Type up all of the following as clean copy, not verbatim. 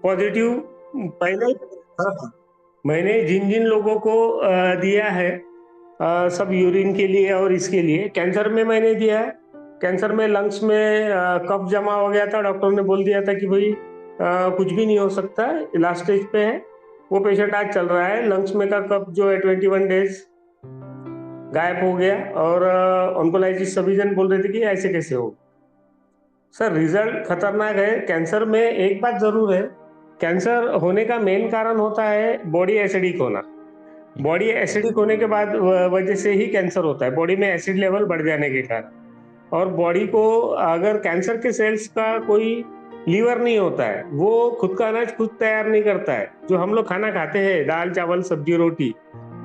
Positive पहले। हाँ, हाँ। मैंने जिन जिन लोगों को दिया है, सब यूरिन के लिए और इसके लिए, कैंसर में मैंने दिया है। कैंसर में लंग्स में कफ जमा हो गया था, डॉक्टर ने बोल दिया था कि भाई कुछ भी नहीं हो सकता है, लास्ट स्टेज पे है। वो पेशेंट आज चल रहा है, लंग्स में का कफ जो है 21 डेज गायब हो गया। और ऑन्कोलॉजिस्ट सभी जन बोल रहे थे कि ऐसे कैसे हो। सर रिजल्ट खतरनाक है। कैंसर में एक बात जरूर है, कैंसर होने का मेन कारण होता है बॉडी एसिडिक होना। बॉडी एसिडिक होने के बाद वजह से ही कैंसर होता है, बॉडी में एसिड लेवल बढ़ जाने के कारण। और बॉडी को, अगर कैंसर के सेल्स का कोई लीवर नहीं होता है, वो खुद का अनाज खुद तैयार नहीं करता है। जो हम लोग खाना खाते हैं, दाल चावल सब्जी रोटी,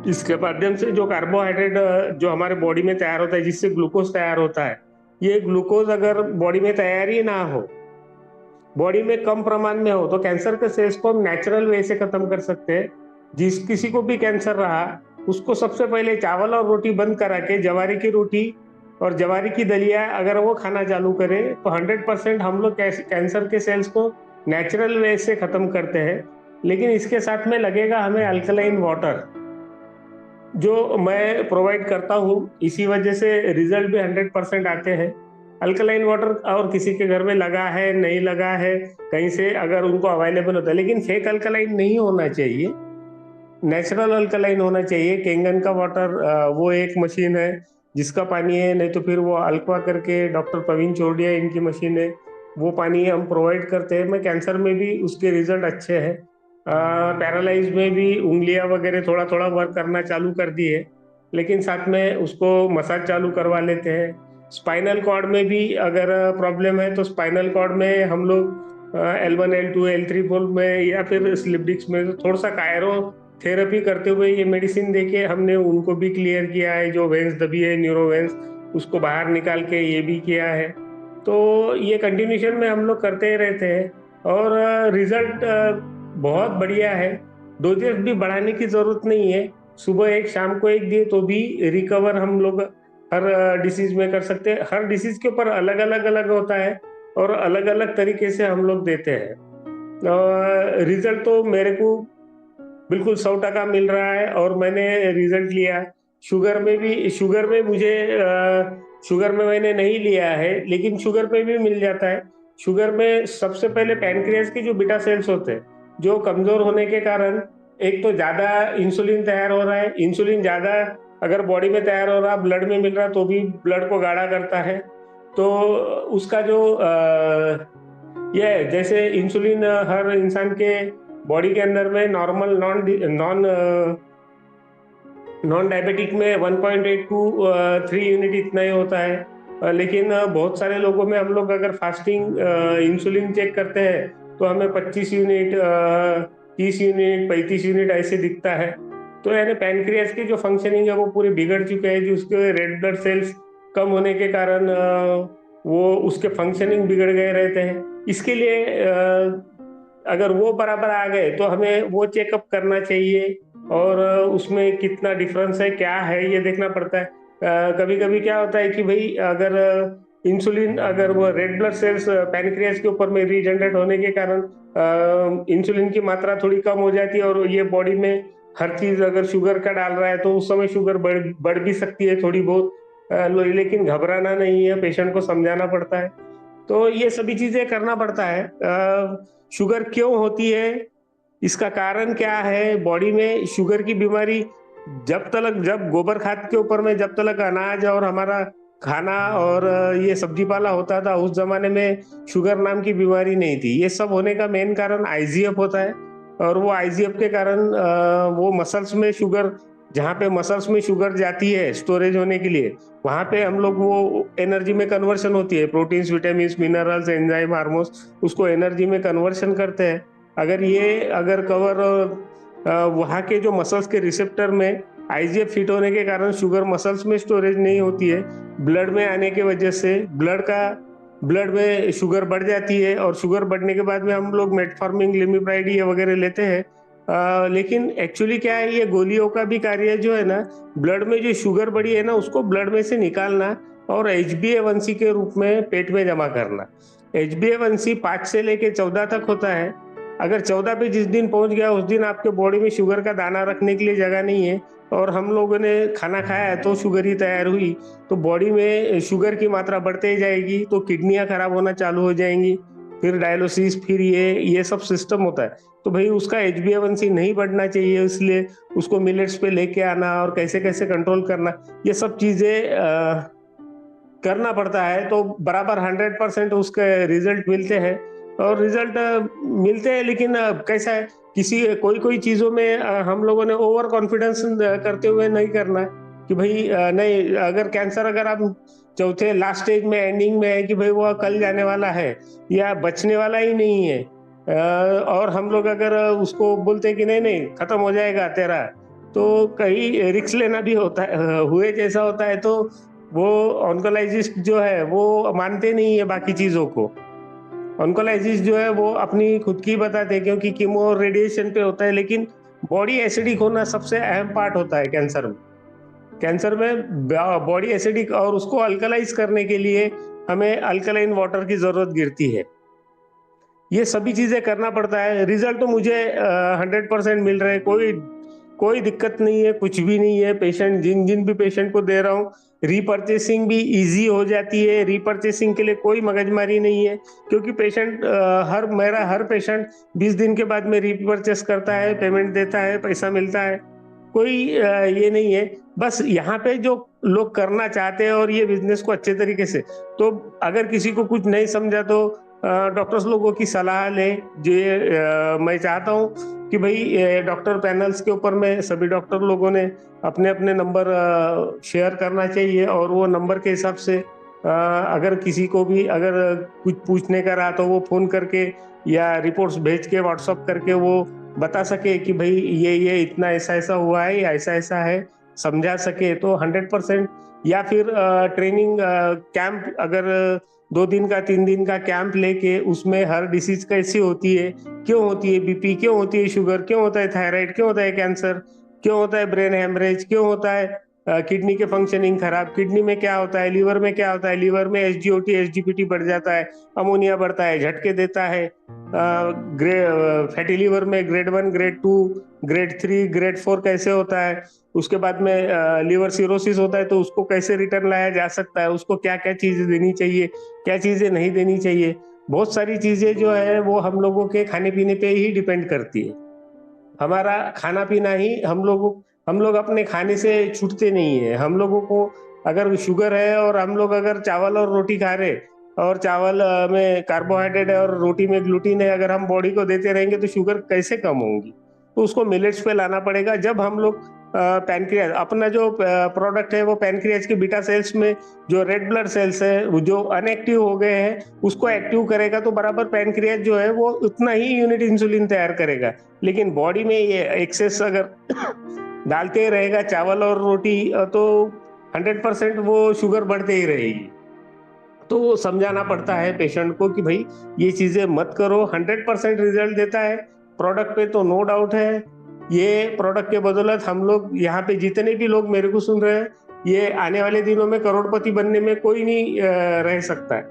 इसके माध्यम से जो कार्बोहाइड्रेट जो हमारे बॉडी में तैयार होता है, जिससे ग्लूकोज तैयार होता है, ये ग्लूकोज अगर बॉडी में तैयार ही ना हो, बॉडी में कम प्रमाण में हो, तो कैंसर के सेल्स को हम नेचुरल वे से खत्म कर सकते हैं। जिस किसी को भी कैंसर रहा, उसको सबसे पहले चावल और रोटी बंद करा के जवारी की रोटी और जवारी की दलिया अगर वो खाना चालू करे, तो 100% हम लोग कैंसर के सेल्स को नेचुरल वे से खत्म करते हैं। लेकिन इसके साथ में लगेगा हमें अल्कलाइन वाटर, जो मैं प्रोवाइड करता हूँ। इसी वजह से रिजल्ट भी 100% आते हैं। अल्कलाइन वाटर और किसी के घर में लगा है नहीं लगा है, कहीं से अगर उनको अवेलेबल होता है, लेकिन फेक अल्कलाइन नहीं होना चाहिए, नेचुरल अल्कलाइन होना चाहिए। केंगन का वाटर, वो एक मशीन है जिसका पानी है, नहीं तो फिर वो अल्क्वा करके डॉक्टर प्रवीण चौड़िया इनकी मशीन है, वो पानी हम प्रोवाइड करते हैं। मैं कैंसर में भी उसके रिजल्ट अच्छे हैं। पैरालाइज में भी उंगलियां वगैरह थोड़ा थोड़ा वर्क करना चालू कर दी है, लेकिन साथ में उसको मसाज चालू करवा लेते हैं। स्पाइनल कॉर्ड में भी अगर प्रॉब्लम है, तो स्पाइनल कॉर्ड में हम लोग L1 L2 L3 बोल में या फिर स्लिप डिस्क में थोड़ा सा कायरो थेरेपी करते हुए ये मेडिसिन देके हमने उनको भी क्लियर किया है। जो वेंस दबी है, न्यूरो वेंस, उसको बाहर निकाल के ये भी किया है। तो ये कंटिन्यूशन में हम लोग करते ही रहते हैं, और रिजल्ट बहुत बढ़िया है। डोजेस भी बढ़ाने की जरूरत नहीं है, सुबह एक शाम को एक दिए तो भी रिकवर हम लोग हर डिसीज में कर सकते हैं। हर डिसीज के ऊपर अलग अलग अलग होता है, और अलग अलग तरीके से हम लोग देते हैं। रिजल्ट तो मेरे को बिल्कुल 100% मिल रहा है, और मैंने रिजल्ट लिया। शुगर में मुझे शुगर में मैंने नहीं लिया है, लेकिन शुगर पे भी मिल जाता है। शुगर में सबसे पहले पैनक्रियाज के जो बीटा सेल्स होते हैं, जो कमजोर होने के कारण, एक तो ज्यादा इंसुलिन तैयार हो रहा है, इंसुलिन ज्यादा अगर बॉडी में तैयार हो रहा, ब्लड में मिल रहा, तो भी ब्लड को गाढ़ा करता है। तो उसका जो ये जैसे इंसुलिन हर इंसान के बॉडी के अंदर में normal non non non diabetic में 1.8 टू 3 यूनिट इतना ही होता है। लेकिन बहुत सारे लोगों में हम लोग अगर फास्टिंग इंसुलिन चेक करते हैं, तो हमें 25 यूनिट 30 यूनिट 35 यूनिट ऐसे दिखता है। तो यानी पैनक्रियास की जो फंक्शनिंग है वो पूरी बिगड़ चुके हैं, जो उसके रेड ब्लड सेल्स कम होने के कारण वो उसके फंक्शनिंग बिगड़ गए रहते हैं। इसके लिए अगर वो बराबर आ गए, तो हमें वो चेकअप करना चाहिए, और उसमें कितना डिफरेंस है, क्या है, ये देखना पड़ता है। कभी कभी क्या होता है कि भाई अगर इंसुलिन, अगर वो रेड ब्लड सेल्स पैनक्रियास के ऊपर में रीजनरेट होने के कारण इंसुलिन की मात्रा थोड़ी कम हो जाती है, और ये बॉडी में हर चीज अगर शुगर का डाल रहा है, तो उस समय शुगर बढ़ भी सकती है थोड़ी बहुत। लेकिन घबराना नहीं है, पेशेंट को समझाना पड़ता है। तो ये सभी चीजें करना पड़ता है। शुगर क्यों होती है, इसका कारण क्या है, बॉडी में शुगर की बीमारी जब गोबर खाद के ऊपर में जब तक अनाज और हमारा खाना और ये सब्जी पाला होता था, उस जमाने में शुगर नाम की बीमारी नहीं थी। ये सब होने का मेन कारण आईजीएफ होता है, और वो आईजीएफ के कारण वो मसल्स में शुगर, जहाँ पे मसल्स में शुगर जाती है स्टोरेज होने के लिए, वहां पे हम लोग वो एनर्जी में कन्वर्शन होती है, proteins vitamin minerals enzyme hormones, उसको एनर्जी में कन्वर्शन करते हैं। अगर कवर वहाँ के जो मसल्स के रिसेप्टर में आईजीएफ फिट होने के कारण शुगर मसल्स में स्टोरेज नहीं होती है, ब्लड में आने की वजह से ब्लड में शुगर बढ़ जाती है, और शुगर बढ़ने के बाद में हम लोग मेटफॉर्मिन लिमिप्राइड ये वगैरह लेते हैं। लेकिन एक्चुअली क्या है, ये गोलियों का भी कार्य जो है ना, ब्लड में जो शुगर बढ़ी है ना, उसको ब्लड में से निकालना और HbA1c के रूप में पेट में जमा करना। HbA1c 5 से लेके 14 तक होता है। अगर 14 पे जिस दिन पहुंच गया उस दिन आपके बॉडी में शुगर का दाना रखने के लिए जगह नहीं है, और हम लोगों ने खाना खाया है तो शुगर ही तैयार हुई, तो बॉडी में शुगर की मात्रा बढ़ते ही जाएगी, तो किडनियां खराब होना चालू हो जाएंगी, फिर डायलिसिस, फिर ये सब सिस्टम होता है। तो भाई उसका HbA1c नहीं बढ़ना चाहिए, इसलिए उसको मिलेट्स पे लेके आना और कैसे कैसे कंट्रोल करना, ये सब चीजें करना पड़ता है, तो बराबर 100% उसके रिजल्ट मिलते हैं। और रिजल्ट मिलते हैं, लेकिन कैसा है, किसी कोई कोई चीजों में हम लोगों ने ओवर कॉन्फिडेंस करते हुए नहीं करना है कि भाई नहीं, अगर कैंसर अगर आप चौथे लास्ट स्टेज में एंडिंग में है कि भाई वो कल जाने वाला है या बचने वाला ही नहीं है, और हम लोग अगर उसको बोलते हैं कि नहीं नहीं खत्म हो जाएगा तेरा, तो कहीं रिस्क लेना भी होता है, हुए जैसा होता है, तो वो ऑन्कोलॉजिस्ट जो है वो मानते नहीं है बाकी चीजों को। ऑन्कोलॉजिस्ट जो है वो अपनी खुद की बताते हैं, क्योंकि कीमो और रेडिएशन पे होता है, लेकिन बॉडी एसिडिक होना सबसे अहम पार्ट होता है कैंसर में। कैंसर में बॉडी एसिडिक, और उसको अल्कलाइज करने के लिए हमें अल्कलाइन वाटर की जरूरत गिरती है। ये सभी चीजें करना पड़ता है। रिजल्ट तो मुझे 100% मिल रहे हैं, कोई कोई दिक्कत नहीं है, कुछ भी नहीं है। पेशेंट जिन जिन भी पेशेंट को दे रहा हूँ, रीपर्चेसिंग भी इजी हो जाती है, रीपर्चेसिंग के लिए कोई मगजमारी नहीं है, क्योंकि पेशेंट मेरा हर पेशेंट 20 दिन के बाद में रीपर्चेस करता है, पेमेंट देता है, पैसा मिलता है, कोई ये नहीं है। बस यहाँ पे जो लोग करना चाहते हैं और ये बिजनेस को अच्छे तरीके से, तो अगर किसी को कुछ नहीं समझा तो डॉक्टर्स लोगों की सलाह ले। जो मैं चाहता हूँ कि भाई डॉक्टर पैनल्स के ऊपर में सभी डॉक्टर लोगों ने अपने अपने नंबर शेयर करना चाहिए, और वो नंबर के हिसाब से अगर किसी को भी अगर कुछ पूछने का रहा तो वो फोन करके या रिपोर्ट्स भेज के व्हाट्सअप करके वो बता सके कि भाई ये इतना ऐसा ऐसा हुआ है या ऐसा ऐसा है, समझा सके तो 100%। या फिर ट्रेनिंग कैंप, अगर 2 दिन का 3 दिन का कैंप लेके उसमें हर डिसीज कैसी होती है, क्यों होती है बीपी, क्यों होती है शुगर, क्यों होता है थायराइड, क्यों होता है कैंसर, क्यों होता है ब्रेन हेमरेज, क्यों होता है किडनी के फंक्शनिंग खराब, किडनी में क्या होता है, लीवर में क्या होता है, लीवर में SGOT SGPT बढ़ जाता है, अमोनिया बढ़ता है, झटके देता है, फैटी लीवर में ग्रेड 1 ग्रेड 2 ग्रेड 3 ग्रेड 4 कैसे होता है, उसके बाद में लीवर सिरोसिस होता है तो उसको कैसे रिटर्न लाया जा सकता है, उसको क्या क्या चीजें देनी चाहिए, क्या चीजें नहीं देनी चाहिए। बहुत सारी चीजें जो है वो हम लोगों के खाने पीने पे ही डिपेंड करती है। हमारा खाना पीना ही हम लोग अपने खाने से छूटते नहीं है। हम लोगों को अगर शुगर है और हम लोग अगर चावल और रोटी खा रहे, और चावल में कार्बोहाइड्रेट है और रोटी में ग्लूटीन है, अगर हम बॉडी को देते रहेंगे तो शुगर कैसे कम होंगी। तो उसको मिलेट्स पे लाना पड़ेगा। जब हम लोग पैनक्रियाज, अपना जो प्रोडक्ट है वो पैनक्रियाज के बीटा सेल्स में जो रेड ब्लड सेल्स है वो जो अनएक्टिव हो गए हैं उसको एक्टिव करेगा, तो बराबर पैनक्रियाज जो है वो उतना ही यूनिट इंसुलिन तैयार करेगा। लेकिन बॉडी में ये एक्सेस अगर डालते ही रहेगा चावल और रोटी, तो 100% वो शुगर बढ़ते ही रहेगी। तो समझाना पड़ता है पेशेंट को कि भाई ये चीजें मत करो। 100% रिजल्ट देता है प्रोडक्ट पे, तो नो डाउट है। ये प्रोडक्ट के बदौलत हम लोग यहाँ पे जितने भी लोग मेरे को सुन रहे हैं, ये आने वाले दिनों में करोड़पति बनने में कोई नहीं रह सकता है।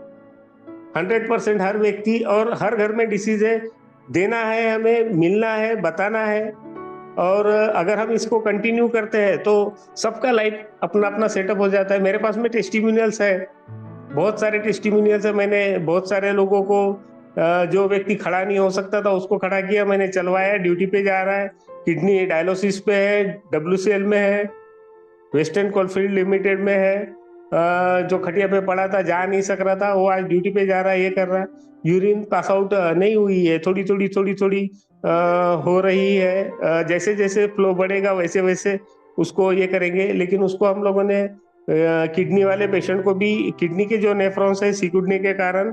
100% हर व्यक्ति और हर घर में डिसीज है, देना है हमें, मिलना है, बताना है। और अगर हम इसको कंटिन्यू करते हैं तो सबका लाइफ अपना अपना सेटअप हो जाता है। मेरे पास में टेस्टिमोनियल्स है, बहुत सारे टेस्टिमोनियल्स है। मैंने बहुत सारे लोगों को जो व्यक्ति खड़ा नहीं हो सकता था उसको खड़ा किया, मैंने चलवाया, ड्यूटी पे जा रहा है, किडनी डायलिसिस पे है, WCL में है, वेस्टर्न कोलफील्ड लिमिटेड में है। जो खटिया पे पड़ा था, जा नहीं सक रहा था, वो आज ड्यूटी पे जा रहा है, ये कर रहा है। यूरिन पास आउट नहीं हुई है, थोड़ी थोड़ी हो रही है। जैसे जैसे फ्लो बढ़ेगा वैसे वैसे उसको ये करेंगे। लेकिन उसको हम लोगों ने किडनी वाले पेशेंट को भी, किडनी के जो नेफ्रॉन्स है सिकुड़ने के कारण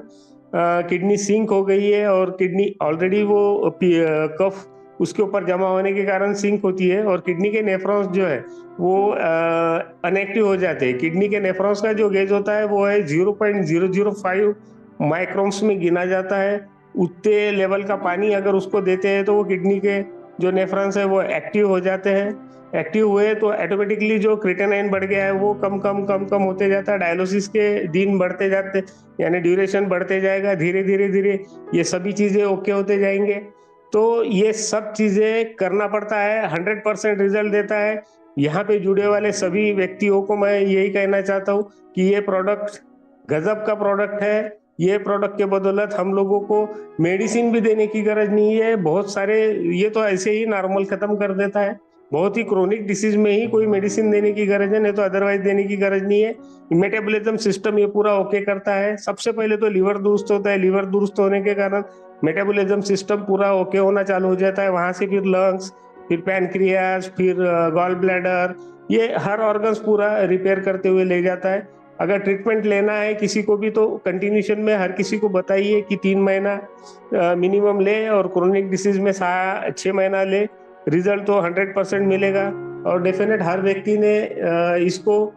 किडनी सिंक हो गई है, और किडनी ऑलरेडी वो कफ उसके ऊपर जमा होने के कारण सिंक होती है, और किडनी के नेफ्रॉन्स जो है वो अनएक्टिव हो जाते हैं। किडनी के नेफ्रॉन्स का जो गेज होता है वो है 0.005 माइक्रोन्स में गिना जाता है। उतने लेवल का पानी अगर उसको देते हैं तो वो किडनी के जो नेफ्रॉन्स है वो एक्टिव हो जाते हैं। एक्टिव हुए तो ऑटोमेटिकली जो क्रिएटिनिन बढ़ गया है वो कम होते जाता है। डायलिसिस के दिन बढ़ते जाते, यानी ड्यूरेशन बढ़ते जाएगा, धीरे धीरे धीरे ये सभी चीजें ओके होते जाएंगे। तो ये सब चीजें करना पड़ता है, 100% रिजल्ट देता है। यहाँ पे जुड़े वाले सभी व्यक्तियों को मैं यही कहना चाहता हूँ कि ये प्रोडक्ट गजब का प्रोडक्ट है। ये प्रोडक्ट के बदौलत हम लोगों को मेडिसिन भी देने की गरज नहीं है। बहुत सारे ये तो ऐसे ही नॉर्मल खत्म कर देता है। बहुत ही क्रोनिक डिसीज में ही कोई मेडिसिन देने की गरज है, नहीं तो अदरवाइज देने की गरज नहीं है। मेटाबॉलिज्म सिस्टम ये पूरा ओके करता है। सबसे पहले तो लीवर दुरुस्त होता है, लीवर दुरुस्त होने के कारण मेटाबॉलिज्म सिस्टम पूरा ओके होना चालू हो जाता है। वहां से फिर लंग्स, फिर पैनक्रियास, फिर गॉल ब्लैडर, ये हर ऑर्गन्स पूरा रिपेयर करते हुए ले जाता है। अगर ट्रीटमेंट लेना है किसी को भी तो कंटिन्यूशन में हर किसी को बताइए कि 3 महीना मिनिमम ले, और क्रोनिक डिसीज में 6 महीना ले। रिजल्ट तो 100% मिलेगा। और डेफिनेट हर व्यक्ति ने इसको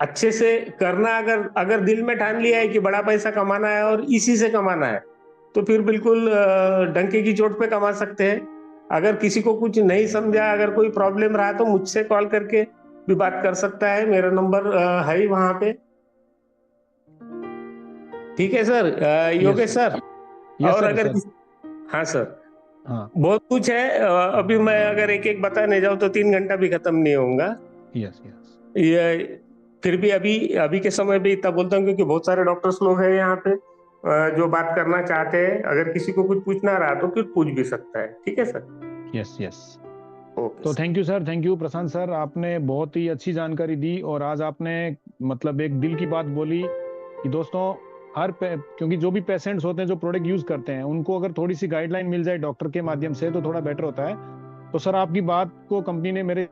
अच्छे से करना, अगर अगर दिल में ठान लिया है कि बड़ा पैसा कमाना है और इसी से कमाना है, तो फिर बिल्कुल डंके की चोट पे कमा सकते हैं। अगर किसी को कुछ नहीं समझा, अगर कोई प्रॉब्लम रहा, तो मुझसे कॉल करके भी बात कर सकता है। मेरा नंबर है ही वहां पे। ठीक है सर, योगेश सर। यस और सर, अगर सर। हाँ सर, हाँ। बहुत कुछ है। अभी मैं अगर एक एक बताने जाऊँ तो 3 घंटा भी खत्म नहीं होगा। Yes, yes. ये फिर भी अभी अभी के समय पे इतना बोलता हूँ क्योंकि बहुत सारे डॉक्टर्स लोग हैं यहाँ पे जो बात करना चाहते हैं। अगर किसी को कुछ पूछना रहा तो फिर पूछ भी सकता है। ठीक है सर। Yes, yes. ओके तो sir. Thank you sir, thank you Prashant sir, आपने बहुत ही अच्छी जानकारी दी। और आज आपने मतलब एक दिल की बात बोली कि दोस्तों, क्योंकि जो भी पेशेंट्स होते हैं जो प्रोडक्ट यूज करते हैं, उनको अगर थोड़ी सी गाइडलाइन मिल जाए डॉक्टर के माध्यम से तो थोड़ा बेटर होता है। तो सर, आपकी बात को कंपनी ने मेरे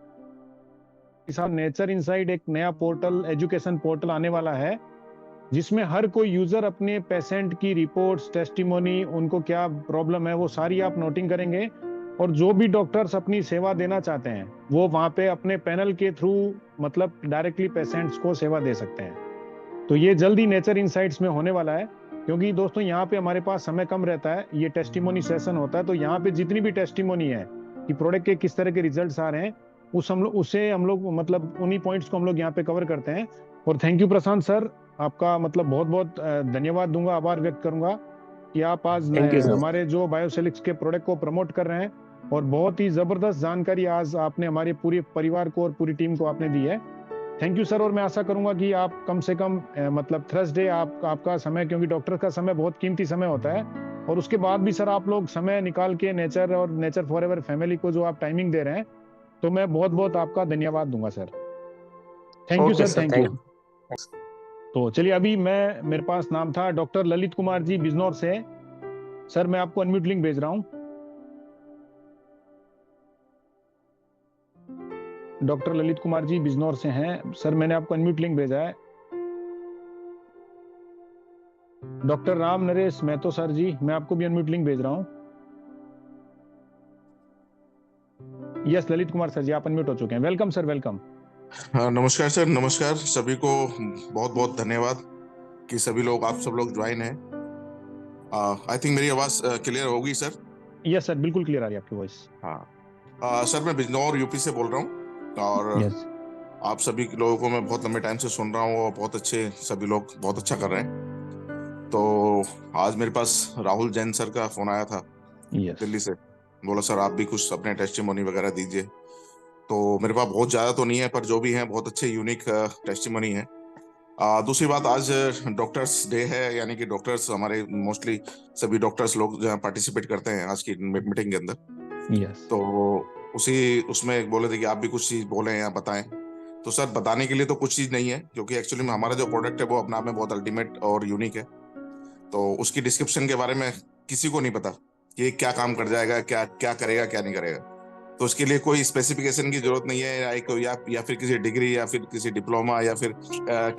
हिसाब नेचर इनसाइड एक नया पोर्टल, एजुकेशन पोर्टल आने वाला है, जिसमें हर कोई यूजर अपने पेशेंट की रिपोर्ट्स, टेस्टिमोनी, उनको क्या प्रॉब्लम है वो सारी आप नोटिंग करेंगे। और जो भी डॉक्टर्स अपनी सेवा देना चाहते हैं वो वहां पे अपने पैनल के थ्रू मतलब डायरेक्टली पेशेंट्स को सेवा दे सकते हैं। तो ये जल्दी नेचर इनसाइट्स में होने वाला है। क्योंकि दोस्तों यहाँ पे हमारे पास समय कम रहता है, ये टेस्टिमोनी सेशन होता है, तो यहाँ पे जितनी भी टेस्टिमोनी है कि प्रोडक्ट के किस तरह के रिजल्ट्स आ रहे हैं, हम लोग मतलब उन्हीं पॉइंट्स को हम लोग यहाँ पे कवर करते हैं। और थैंक यू प्रशांत सर, आपका मतलब बहुत बहुत धन्यवाद दूंगा, आभार व्यक्त करूंगा कि आप आज थैंक यू सर। हमारे जो बायोसेलिक्स के प्रोडक्ट को प्रमोट कर रहे हैं। और बहुत ही जबरदस्त जानकारी आज आपने हमारे पूरे परिवार को और पूरी टीम को आपने दी है। Thank you sir. और मैं आशा करूंगा कि आप कम से कम मतलब थर्सडे आपका समय, क्योंकि डॉक्टर का समय बहुत कीमती समय होता है, और उसके बाद भी सर आप लोग समय निकाल के नेचर और नेचर फॉरएवर फैमिली को जो आप टाइमिंग दे रहे हैं, तो मैं बहुत बहुत आपका धन्यवाद दूंगा sir. Thank you okay sir, sir, thank thank you. You. तो चलिए, अभी मेरे पास नाम था डॉक्टर ललित कुमार जी बिजनौर से। सर, मैं आपको अनम्यूट लिंक भेज रहा हूँ। डॉक्टर ललित कुमार जी बिजनौर से हैं सर, मैंने आपको अनम्यूट लिंक भेजा है। डॉक्टर राम नरेश महतो सर जी, मैं आपको भी अनम्यूट लिंक भेज रहा हूँ। यस ललित कुमार सर जी, आप अनम्यूट हो चुके हैं। Welcome sir, welcome. हाँ, नमस्कार सर, नमस्कार सभी को। बहुत बहुत धन्यवाद कि सभी लोग, आप सब लोग ज्वाइन हैं। आई थिंक मेरी आवाज़ क्लियर होगी सर। यस सर, बिल्कुल क्लियर आ रही है आपकी वॉइस। हाँ सर, मैं बिजनौर यूपी से बोल रहा हूँ। और यस। आप सभी लोगों को मैं बहुत लंबे टाइम से सुन रहा हूँ और बहुत अच्छे, सभी लोग बहुत अच्छा कर रहे हैं। तो आज मेरे पास राहुल जैन सर का फोन आया था यस। दिल्ली से। बोला सर आप भी कुछ अपने टेस्टिमोनी वगैरह दीजिए। तो मेरे पास बहुत ज़्यादा तो नहीं है, पर जो भी है बहुत अच्छे यूनिक टेस्टिमोनी है। दूसरी बात, आज डॉक्टर्स डे है, यानी कि डॉक्टर्स हमारे मोस्टली सभी डॉक्टर्स लोग जहाँ पार्टिसिपेट करते हैं आज की मीटिंग के अंदर। यस। तो उसमें बोले थे कि आप भी कुछ चीज़ बोलें या बताएं। तो सर, बताने के लिए तो कुछ चीज़ नहीं है, क्योंकि एक्चुअली में हमारा जो प्रोडक्ट है वो अपने आप में बहुत अल्टीमेट और यूनिक है। तो उसकी डिस्क्रिप्शन के बारे में किसी को नहीं पता कि ये क्या काम कर जाएगा, क्या क्या करेगा, क्या नहीं करेगा। तो उसके लिए कोई स्पेसिफिकेशन की जरूरत नहीं है, या फिर किसी डिग्री या फिर किसी डिप्लोमा या फिर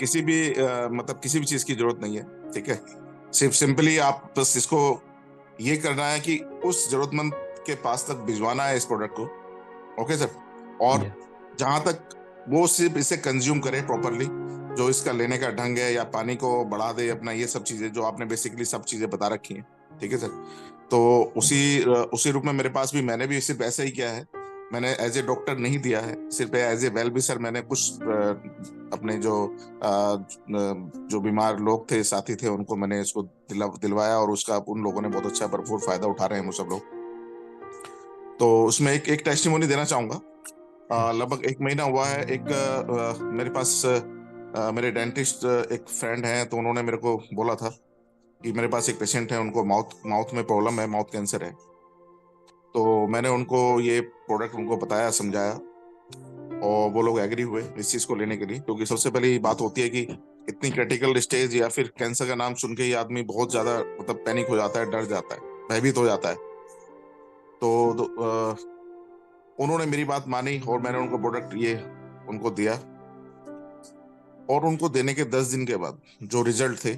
किसी भी मतलब किसी भी चीज़ की जरूरत नहीं है। ठीक है, सिर्फ सिंपली आप बस इसको ये करना है कि उस जरूरतमंद के पास तक भिजवाना है इस प्रोडक्ट को। Okay sir. और जहां तक वो सिर्फ इसे कंज्यूम करे प्रॉपरली, जो इसका लेने का ढंग है, या पानी को बढ़ा दे अपना, ये सब चीजें जो आपने बेसिकली सब चीजें बता रखी हैं। ठीक है सर। तो उसी रूप में मेरे पास भी, मैंने भी सिर्फ ऐसा ही किया है। मैंने एज ए डॉक्टर नहीं दिया है, सिर्फ एज ए वेल भी सर, मैंने कुछ अपने जो बीमार लोग थे, साथी थे, उनको मैंने इसको दिलवाया, और उसका उन लोगों ने बहुत अच्छा भरपूर फायदा उठा रहे हैं वो सब लोग। तो उसमें एक टेस्टिमोनी देना चाहूंगा। लगभग 1 महीना हुआ है। मेरे पास मेरे डेंटिस्ट एक फ्रेंड हैं, तो उन्होंने मेरे को बोला था कि मेरे पास एक पेशेंट है, उनको माउथ माउथ में प्रॉब्लम है, माउथ कैंसर है। तो मैंने उनको ये प्रोडक्ट उनको बताया, समझाया, और वो लोग एग्री हुए इस चीज को लेने के लिए। क्योंकि सबसे पहली बात होती है कि इतनी क्रिटिकल स्टेज या फिर कैंसर का नाम सुन के ही आदमी बहुत ज्यादा मतलब पैनिक हो जाता है, डर जाता है, भयभीत हो जाता है। तो उन्होंने मेरी बात मानी और मैंने उनको प्रोडक्ट ये उनको दिया। और उनको देने के 10 दिन के बाद जो रिजल्ट थे,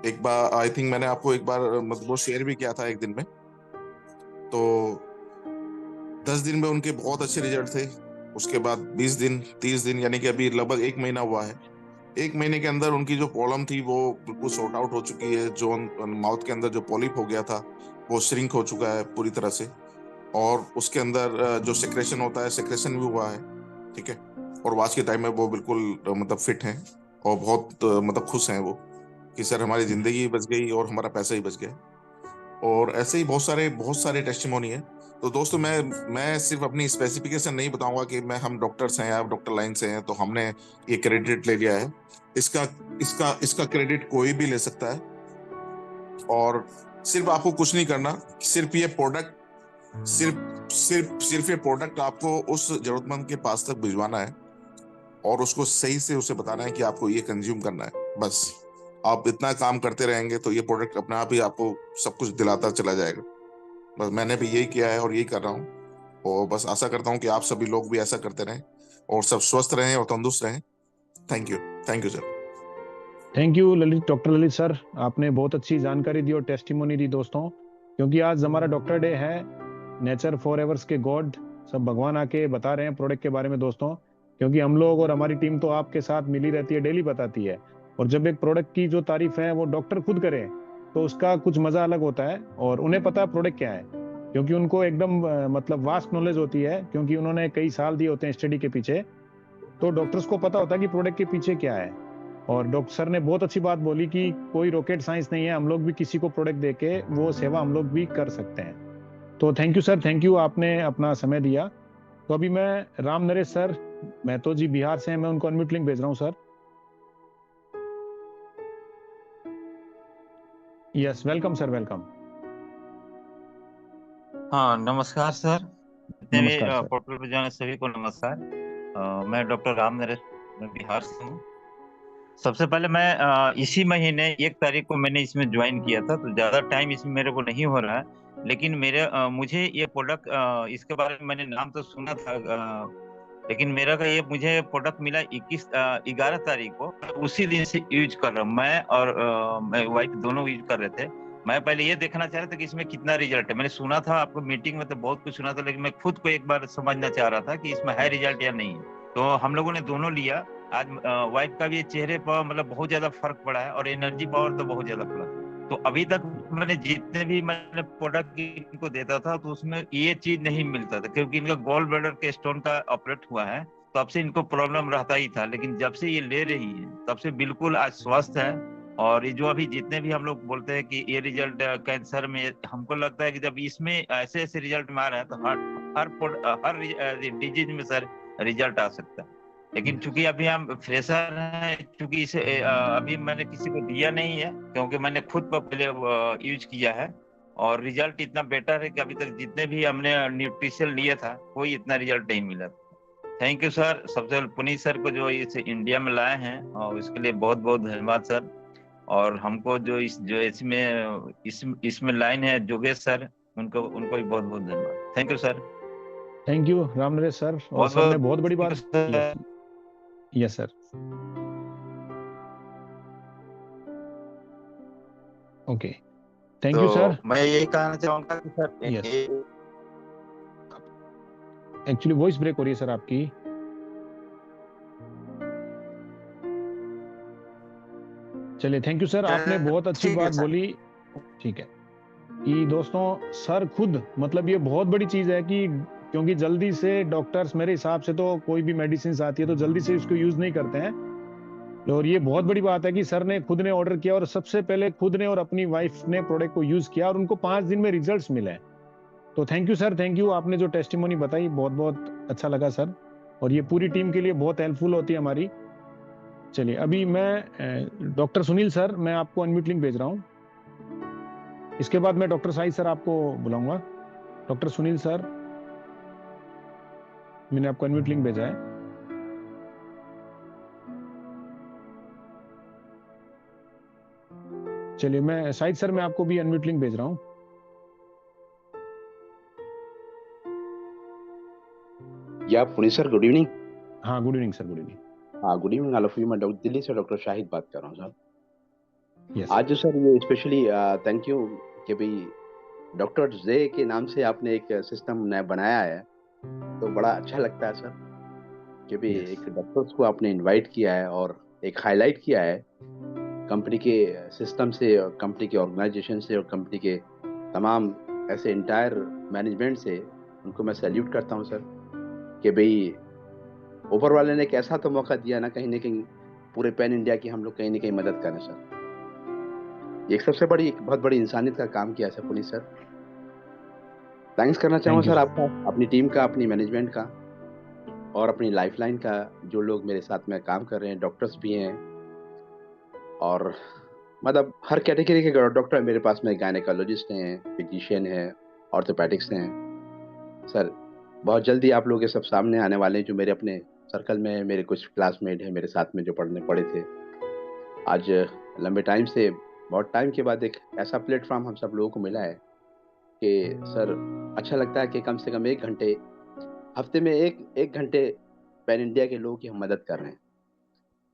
एक बार आई थिंक मैंने आपको एक बार मतलब वो शेयर भी किया था एक दिन में। तो 10 दिन में उनके बहुत अच्छे रिजल्ट थे। उसके बाद 20 दिन, 30 दिन, यानी कि अभी लगभग 1 महीना हुआ है। 1 महीने के अंदर उनकी जो प्रॉब्लम थी वो बिल्कुल सॉर्ट आउट हो चुकी है। जो माउथ के अंदर जो पॉलिप हो गया था वो श्रिंक हो चुका है पूरी तरह से। और उसके अंदर जो सेक्रेशन होता है, सेक्रेशन भी हुआ है। ठीक है। और आज के टाइम में वो बिल्कुल मतलब फिट हैं और बहुत मतलब खुश हैं वो, कि सर हमारी जिंदगी बच गई और हमारा पैसा ही बच गया। और ऐसे ही बहुत सारे टेस्टिमोनी है। तो दोस्तों, मैं सिर्फ अपनी स्पेसिफिकेशन नहीं बताऊंगा कि हम डॉक्टर्स हैं या डॉक्टर लाइन से हैं तो हमने ये क्रेडिट ले लिया है। इसका इसका इसका क्रेडिट कोई भी ले सकता है। और सिर्फ आपको कुछ नहीं करना, सिर्फ ये प्रोडक्ट आपको उस जरूरतमंद के पास तक भिजवाना है और उसको सही से उसे बताना है कि आपको ये कंज्यूम करना है। बस आप इतना काम करते रहेंगे तो ये प्रोडक्ट अपने आप ही आपको सब कुछ दिलाता चला जाएगा। बस मैंने भी यही किया है और यही कर रहा हूँ। और बस आशा करता हूँ कि आप सभी लोग भी ऐसा करते रहें और सब स्वस्थ रहें और तंदुरुस्त रहें। Thank you. Thank you sir. Thank you doctor Lalit sir, आपने बहुत अच्छी जानकारी दी और टेस्टिमोनी दी दोस्तों। क्योंकि आज हमारा डॉक्टर डे है, नेचर फॉरएवर्स के गॉड सब भगवान आके बता रहे हैं प्रोडक्ट के बारे में दोस्तों। क्योंकि हम लोग और हमारी टीम तो आपके साथ मिली रहती है, डेली बताती है। और जब एक प्रोडक्ट की जो तारीफ है वो डॉक्टर खुद करें तो उसका कुछ मजा अलग होता है। और उन्हें पता है प्रोडक्ट क्या है, क्योंकि उनको एकदम मतलब वास्ट नॉलेज होती है, क्योंकि उन्होंने कई साल दिए होते हैं स्टडी के पीछे। तो डॉक्टर्स को पता होता है कि प्रोडक्ट के पीछे क्या है। और डॉक्टर सर ने बहुत अच्छी बात बोली कि कोई रॉकेट साइंस नहीं है, हम लोग भी किसी को प्रोडक्ट देके वो सेवा हम लोग भी कर सकते हैं। तो thank you sir, thank you, आपने अपना समय दिया। तो अभी मैं राम नरेश सर महतो जी बिहार से हैं, मैं उनको अनम्यूट लिंक भेज रहा हूँ sir. Yes, welcome sir, welcome. हाँ, नमस्कार सर। जितने भी नमस्कार सर। पोर्टल पर जाने सभी को नमस्कार। मैं डॉक्टर राम नरेश, मैं बिहार से हूँ। सबसे पहले मैं इसी महीने 1 तारीख को मैंने इसमें ज्वाइन किया था, तो ज़्यादा टाइम इसमें मेरे को नहीं हो रहा है। लेकिन मुझे ये प्रोडक्ट इसके बारे में मैंने नाम तो सुना था, लेकिन मुझे प्रोडक्ट मिला 11 तारीख को। उसी दिन से यूज कर रहा हूँ मैं, और मैं वाइफ दोनों यूज कर रहे थे। मैं पहले ये देखना चाह रहा था कि इसमें कितना रिजल्ट है। मैंने सुना था आपको मीटिंग में तो बहुत कुछ सुना था, लेकिन मैं खुद को एक बार समझना चाह रहा था कि इसमें है रिजल्ट या नहीं। तो हम लोगों ने दोनों लिया। आज वाइफ का भी चेहरे पर मतलब बहुत ज्यादा फर्क पड़ा है, और एनर्जी पावर तो बहुत ज्यादा पड़ा। तो अभी तक मैंने प्रोडक्ट इनको देता था तो उसमें ये चीज नहीं मिलता था, क्योंकि इनका गॉल ब्लैडर के स्टोन का ऑपरेट हुआ है, तब से इनको प्रॉब्लम रहता ही था। लेकिन जब से ये ले रही है तब से बिल्कुल आज स्वस्थ है। और ये जो अभी जितने भी हम लोग बोलते हैं कि ये रिजल्ट कैंसर में, हमको लगता है कि जब इसमें ऐसे ऐसे रिजल्ट में आ रहा है तो हर डिजीज में सर रिजल्ट आ सकता है। लेकिन चूंकि अभी हम फ्रेशर हैं, चूंकि इसे अभी मैंने किसी को दिया नहीं है, क्योंकि मैंने खुद पर पहले यूज किया है। और रिजल्ट इतना बेटर है कि अभी तक जितने भी हमने न्यूट्रिशन लिया था कोई इतना रिजल्ट नहीं मिला। Thank you sir. सबसे पहले पुनीत सर को जो इसे इंडिया में लाए हैं, और इसके लिए बहुत बहुत धन्यवाद सर। और हमको जो इसमें लाइन है जोगेश सर, उनको भी बहुत बहुत धन्यवाद। Thank you sir. Thank you Ram Naresh sir. और सर ने बहुत बड़ी बात। Yes, yes sir. Okay, thank you sir. मैं यही कहना चाहूंगा कि सर एक्चुअली वॉइस ब्रेक हो रही है सर आपकी। चलिए, थैंक यू सर, आपने बहुत अच्छी बात बोली। ठीक है कि दोस्तों सर खुद मतलब ये बहुत बड़ी चीज है कि क्योंकि जल्दी से डॉक्टर्स मेरे हिसाब से तो कोई भी मेडिसिन आती है तो जल्दी से इसको यूज नहीं करते हैं। और ये बहुत बड़ी बात है कि सर ने खुद ने ऑर्डर किया और सबसे पहले खुद ने और अपनी वाइफ ने प्रोडक्ट को यूज किया और उनको 5 दिन में रिजल्ट्स मिले। तो thank you sir, thank you. आपने जो टेस्टिमोनी बताई बहुत बहुत अच्छा लगा सर, और ये पूरी टीम के लिए बहुत हेल्पफुल होती है हमारी। चलिए अभी मैं डॉक्टर सुनील सर, मैं आपको अनम्यूट लिंक भेज रहा हूँ। इसके बाद मैं डॉक्टर साहिद सर आपको बुलाऊंगा। डॉक्टर सुनील सर, मैंने आपको अनम्यूट लिंक भेजा है। चलिए मैं साहिद सर, मैं आपको भी अनम्यूट लिंक भेज रहा हूँ। या पुनी सर, गुड इवनिंग। हाँ good evening sir, good evening. हाँ, good evening all of you. मैं दिल्ली से डॉक्टर शाहिद बात कर रहा हूँ सर। यस आज जो सर ये स्पेशली थैंक यू कि भाई डॉक्टर जे के नाम से आपने एक सिस्टम नया बनाया है, तो बड़ा अच्छा लगता है सर कि भाई यस एक डॉक्टर्स को आपने इनवाइट किया है और एक हाईलाइट किया है कंपनी के सिस्टम से, कंपनी के ऑर्गेनाइजेशन से और कंपनी के तमाम ऐसे इंटायर मैनेजमेंट से। उनको मैं सैल्यूट करता हूँ सर कि भाई ऊपर वाले ने एक ऐसा तो मौका दिया ना कहीं पूरे पैन इंडिया की हम लोग कहीं ना कहीं मदद करें सर। ये एक सबसे बड़ी, एक बहुत बड़ी इंसानियत का काम किया सर पुलिस सर। थैंक्स करना चाहूँगा थैंक यू सर सर। आपका, अपनी टीम का, अपनी मैनेजमेंट का और अपनी लाइफलाइन का, जो लोग मेरे साथ में काम कर रहे हैं, डॉक्टर्स भी हैं और मतलब हर कैटेगरी के डॉक्टर मेरे पास में, गायनेकोलॉजिस्ट हैं, फिजिशियन हैं, ऑर्थोपेडिक्स हैं सर। बहुत जल्दी आप लोग ये सब सामने आने वाले हैं जो मेरे अपने सर्कल में है, मेरे कुछ क्लासमेट हैं मेरे साथ में जो पढ़ने पड़े थे। आज लंबे टाइम से, बहुत टाइम के बाद एक ऐसा प्लेटफॉर्म हम सब लोगों को मिला है कि सर अच्छा लगता है कि कम से कम 1 घंटे, हफ्ते में एक एक घंटे पैन इंडिया के लोगों की हम मदद कर रहे हैं।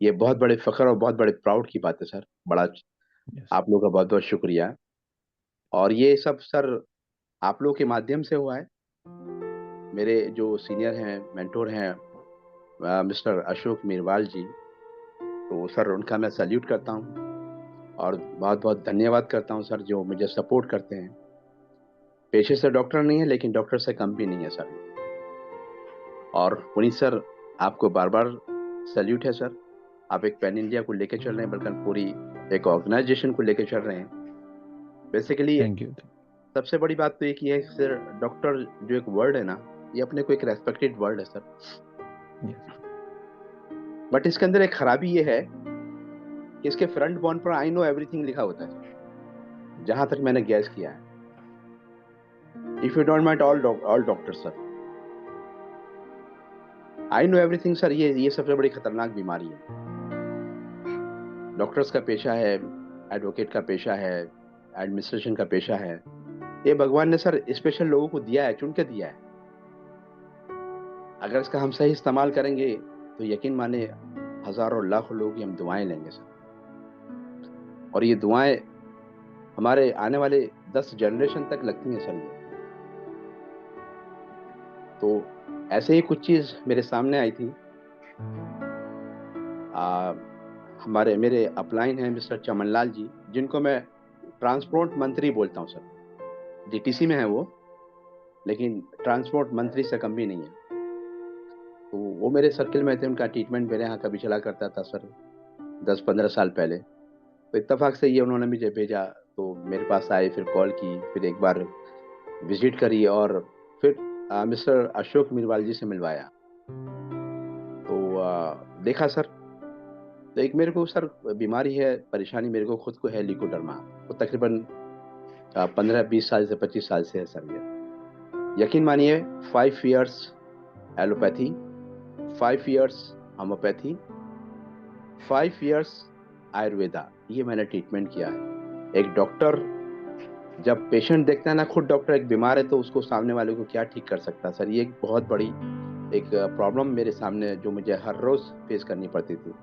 ये बहुत बड़े फख्र और बहुत बड़े प्राउड की बात है सर। बड़ा यस आप लोगों का बहुत बहुत शुक्रिया। और ये सब सर आप लोगों के माध्यम से हुआ है। मेरे जो सीनियर हैं, मेंटोर हैं, मिस्टर अशोक मीरवाल जी, तो सर उनका मैं सैल्यूट करता हूँ और बहुत बहुत धन्यवाद करता हूँ सर, जो मुझे सपोर्ट करते हैं। पेशे से डॉक्टर नहीं है लेकिन डॉक्टर से कम भी नहीं है सर। और पुनीत सर, आपको बार बार सैल्यूट है सर। आप एक पैन इंडिया को लेके चल रहे हैं, बल्कि पूरी एक ऑर्गेनाइजेशन को लेके चल रहे हैं। Basically thank you. सबसे बड़ी बात तो एक ही है सर, डॉक्टर जो एक वर्ड है ना, ये अपने को एक रेस्पेक्टेड वर्ड है सर। यस बट इसके अंदर एक खराबी ये है कि इसके फ्रंट बॉन पर आई नो एवरीथिंग लिखा होता है, जहां तक मैंने गैस किया है। If you don't mind, all doctor sir, I know everything sir. ये सबसे बड़ी खतरनाक बीमारी है। डॉक्टर्स का पेशा है, एडवोकेट का पेशा है, एडमिनिस्ट्रेशन का पेशा है। ये भगवान ने सर स्पेशल लोगों को दिया है, चुन के दिया है। अगर इसका हम सही इस्तेमाल करेंगे तो यकीन माने हजारों लाखों लोगों की हम दुआएं लेंगे सर। और ये दुआएं हमारे आने वाले 10 जनरेशन तक लगती हैं सर। ये तो ऐसे ही कुछ चीज मेरे सामने आई थी। आ, मेरे अपलाइन हैं मिस्टर चमनलाल जी, जिनको मैं ट्रांसपोर्ट मंत्री बोलता हूँ सर। डीटीसी में है वो, लेकिन ट्रांसपोर्ट मंत्री से कम भी नहीं है। तो वो मेरे सर्किल में थे, उनका ट्रीटमेंट मेरे यहाँ कभी चला करता था सर, 10-15 साल पहले। तो इत्तेफाक से ये उन्होंने मुझे भेजा, तो मेरे पास आए, फिर कॉल की, फिर एक बार विजिट करी और फिर मिस्टर अशोक मीरवाल जी से मिलवाया। तो देखा सर, तो एक मेरे को सर बीमारी है, परेशानी मेरे को खुद को है, लिकोडर्मा। वो तकरीबन 15-20 साल से 25 साल से है सर। ये यकीन मानिए 5 years allopathy, 5 years homeopathy, 5 years Ayurveda, ये मैंने ट्रीटमेंट किया है। एक डॉक्टर जब पेशेंट देखता है ना, खुद डॉक्टर एक बीमार है, तो उसको सामने वाले को क्या ठीक कर सकता है सर। ये एक बहुत बड़ी एक प्रॉब्लम मेरे सामने, जो मुझे हर रोज फेस करनी पड़ती थी।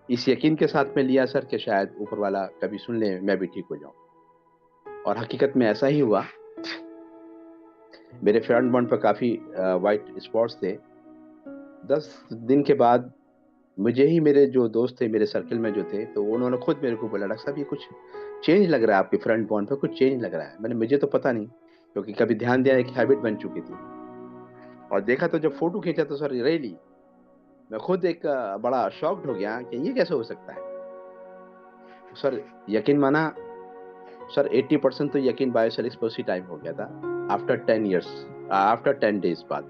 इस यकीन के साथ में लिया सर कि शायद ऊपर वाला कभी सुन ले, मैं भी ठीक हो जाऊं। और हकीकत में ऐसा ही हुआ। मेरे फ्रंट बॉन पर काफी वाइट स्पॉट्स थे। 10 दिन के बाद मुझे ही, मेरे जो दोस्त थे मेरे सर्कल में जो थे, तो उन्होंने खुद मेरे को बोला, डॉक्टर साहब ये कुछ चेंज लग रहा है आपके फ्रंट बॉन पे, कुछ चेंज लग रहा है। मैंने, मुझे तो पता नहीं, क्योंकि कभी ध्यान दिया, एक हैबिट बन चुकी थी। और देखा तो जब फोटो खींचा तो सर रियली मैं खुद एक बड़ा शॉक्ड हो गया कि ये कैसे हो सकता है। तो सर यकीन माना सर 80% तो यकीन बायोसेलिक्स पर उसी टाइम हो गया था, आफ्टर 10 ईयर्स, आफ्टर 10 डेज बाद।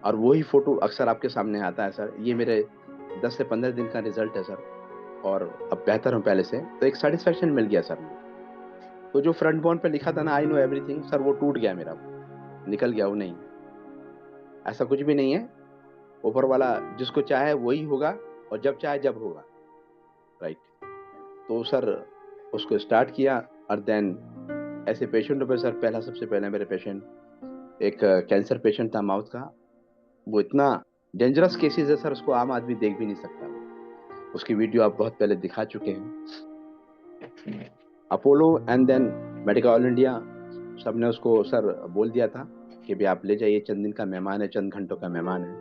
और वही फोटो अक्सर आपके सामने आता है सर। ये मेरे 10 से 15 दिन का रिजल्ट है सर, और अब बेहतर हूँ पहले से, तो एक सेटिस्फेक्शन मिल गया सर मुझे। तो जो फ्रंट बोन पे लिखा था ना, आई नो एवरीथिंग, सर वो टूट गया मेरा, निकल गया। वो नहीं, ऐसा कुछ भी नहीं है। ऊपर वाला जिसको चाहे वही होगा, और जब चाहे जब होगा, राइट। तो सर उसको स्टार्ट किया, और देन ऐसे पेशेंटों पे सर, पहला सबसे पहले मेरे पेशेंट एक कैंसर पेशेंट था माउथ का। वो इतना डेंजरस केसेस है सर, उसको आम आदमी देख भी नहीं सकता। उसकी वीडियो आप बहुत पहले दिखा चुके हैं। Apollo and then medical all India सबने उसको सर बोल दिया था कि भी आप ले जाइए, चंद दिन का मेहमान है, चंद घंटों का मेहमान है।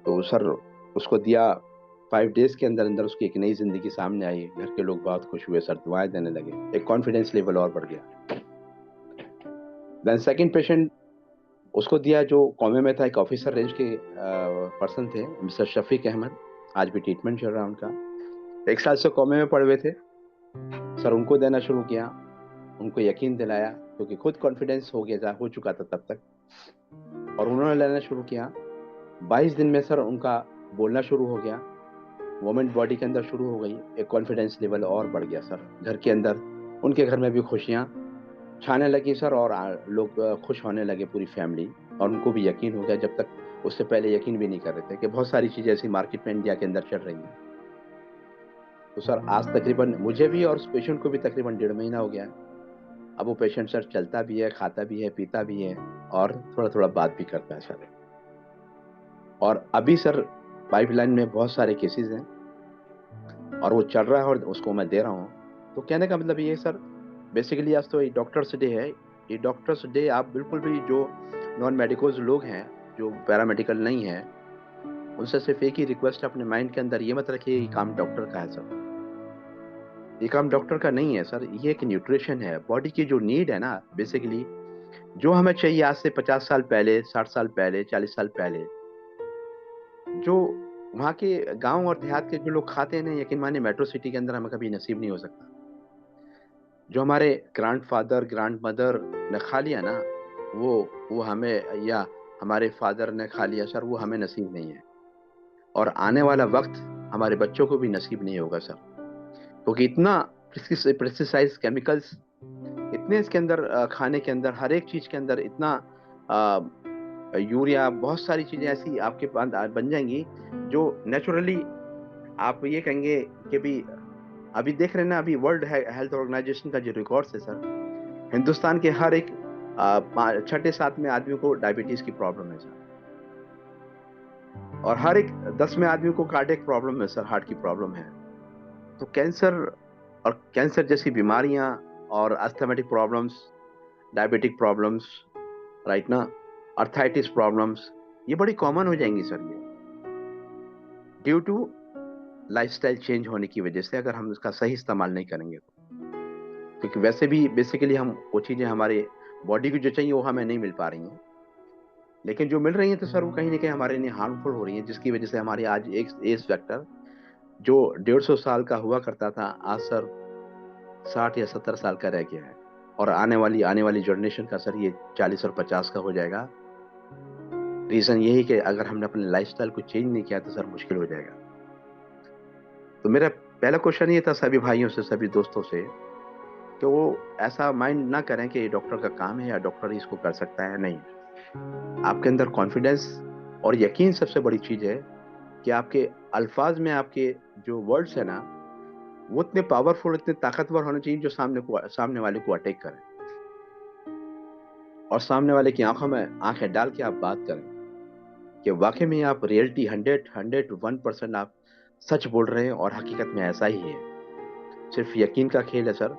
तो सर उसको दिया, 5 डेज के अंदर अंदर उसकी एक नई जिंदगी सामने आई। घर के लोग बहुत खुश हुए सर, दुआएं देने लगे, एक कॉन्फिडेंस लेवल और बढ़ गया। देन सेकंड पेशेंट उसको दिया जो कॉमे में था, एक ऑफिसर रेंज के पर्सन थे, मिस्टर शफीक अहमद, आज भी ट्रीटमेंट चल रहा है उनका। 1 साल से कॉमे में पड़े हुए थे सर, उनको देना शुरू किया, उनको यकीन दिलाया, क्योंकि खुद कॉन्फिडेंस हो चुका था तब तक, और उन्होंने लेना शुरू किया। 22 दिन में सर उनका बोलना शुरू हो गया, मूवमेंट बॉडी के अंदर शुरू हो गई, एक कॉन्फिडेंस लेवल और बढ़ गया सर। घर के अंदर, उनके घर में भी खुशियाँ छाने लगी सर, और लोग खुश होने लगे, पूरी फैमिली। और उनको भी यकीन हो गया, जब तक उससे पहले यकीन भी नहीं कर रहे थे, कि बहुत सारी चीज़ें ऐसी मार्केट में इंडिया के अंदर चल रही हैं। तो सर आज तकरीबन मुझे भी और उस पेशेंट को भी तकरीबन 1.5 महीना हो गया है। अब वो पेशेंट सर चलता भी है, खाता भी है, पीता भी है, और थोड़ा थोड़ा बात भी करता है सर। और अभी सर पाइपलाइन में बहुत सारे केसेस हैं, और वो चल रहा है, और उसको मैं दे रहा हूँ। तो कहने का मतलब ये है सर, बेसिकली आज तो ये डॉक्टर्स डे है। ये डॉक्टर्स डे आप बिल्कुल भी, जो नॉन मेडिकल्स लोग हैं, जो पैरामेडिकल नहीं है, उनसे सिर्फ एक ही रिक्वेस्ट है, अपने माइंड के अंदर ये मत रखिए ये काम डॉक्टर का है सर। ये काम डॉक्टर का नहीं है सर, ये एक न्यूट्रिशन है। बॉडी की जो नीड है ना, बेसिकली जो हमें चाहिए आज से 50 साल पहले, 60 साल पहले, 40 साल पहले, जो वहाँ के गांव और देहात के जो लोग खाते हैं ना, यकीन मानिए मेट्रो सिटी के अंदर हमें कभी नसीब नहीं हो सकता। जो हमारे ग्रैंडफादर ग्रैंड मदर ने खा लिया ना, वो हमें, या हमारे फादर ने खा लिया सर, वो हमें नसीब नहीं है। और आने वाला वक्त हमारे बच्चों को भी नसीब नहीं होगा सर, क्योंकि इतना प्रेस्टिसाइज केमिकल्स इतने इसके अंदर, खाने के अंदर, हर एक चीज के अंदर इतना यूरिया, बहुत सारी चीजें ऐसी आपके पास बन जाएंगी जो नेचुरली आप ये कहेंगे कि भी, अभी देख रहे हैं ना, अभी वर्ल्ड हेल्थ ऑर्गेनाइजेशन का जो रिकॉर्ड्स है सर, हिंदुस्तान के हर एक 6-7 आदमी को डायबिटीज की प्रॉब्लम है सर, और हर एक 10 आदमी को कार्डियक प्रॉब्लम है सर, हार्ट की प्रॉब्लम है। तो कैंसर, और कैंसर जैसी बीमारियां, और asthmatic problems, diabetic problems, right ना, अर्थाइटिस प्रॉब्लम्स, ये बड़ी कॉमन हो जाएंगी सर, ये ड्यू टू लाइफस्टाइल चेंज होने की वजह से, अगर हम इसका सही इस्तेमाल नहीं करेंगे तो। क्योंकि वैसे भी बेसिकली हम वो चीज़ें हमारे बॉडी को जो चाहिए वो हमें नहीं मिल पा रही हैं, लेकिन जो मिल रही हैं तो सर वो कहीं ना कहीं हमारे लिए हार्मफुल हो रही हैं, जिसकी वजह से हमारे आज एक एज फैक्टर जो 150 साल का हुआ करता था, आज सर 60 या 70 साल का रह गया है। और आने वाली जनरेशन का सर ये 40 और 50 का हो जाएगा। रीजन यही कि अगर हमने अपने लाइफस्टाइल को चेंज नहीं किया तो सर मुश्किल हो जाएगा। तो मेरा पहला क्वेश्चन ये था सभी भाइयों से, सभी दोस्तों से, कि वो ऐसा माइंड ना करें कि ये डॉक्टर का काम है या डॉक्टर ही इसको कर सकता है। नहीं, आपके अंदर कॉन्फिडेंस और यकीन सबसे बड़ी चीज है, कि आपके अल्फाज में आपके जो वर्ड्स है ना, वो इतने पावरफुल, इतने ताकतवर होने चाहिए, जो सामने वाले को अटैक करें, और सामने वाले की आंखों में आंखें डाल के आप बात करें कि वाकई में आप रियलिटी 101% आप सच बोल रहे हैं, और हकीकत में ऐसा ही है। सिर्फ यकीन का खेल है सर।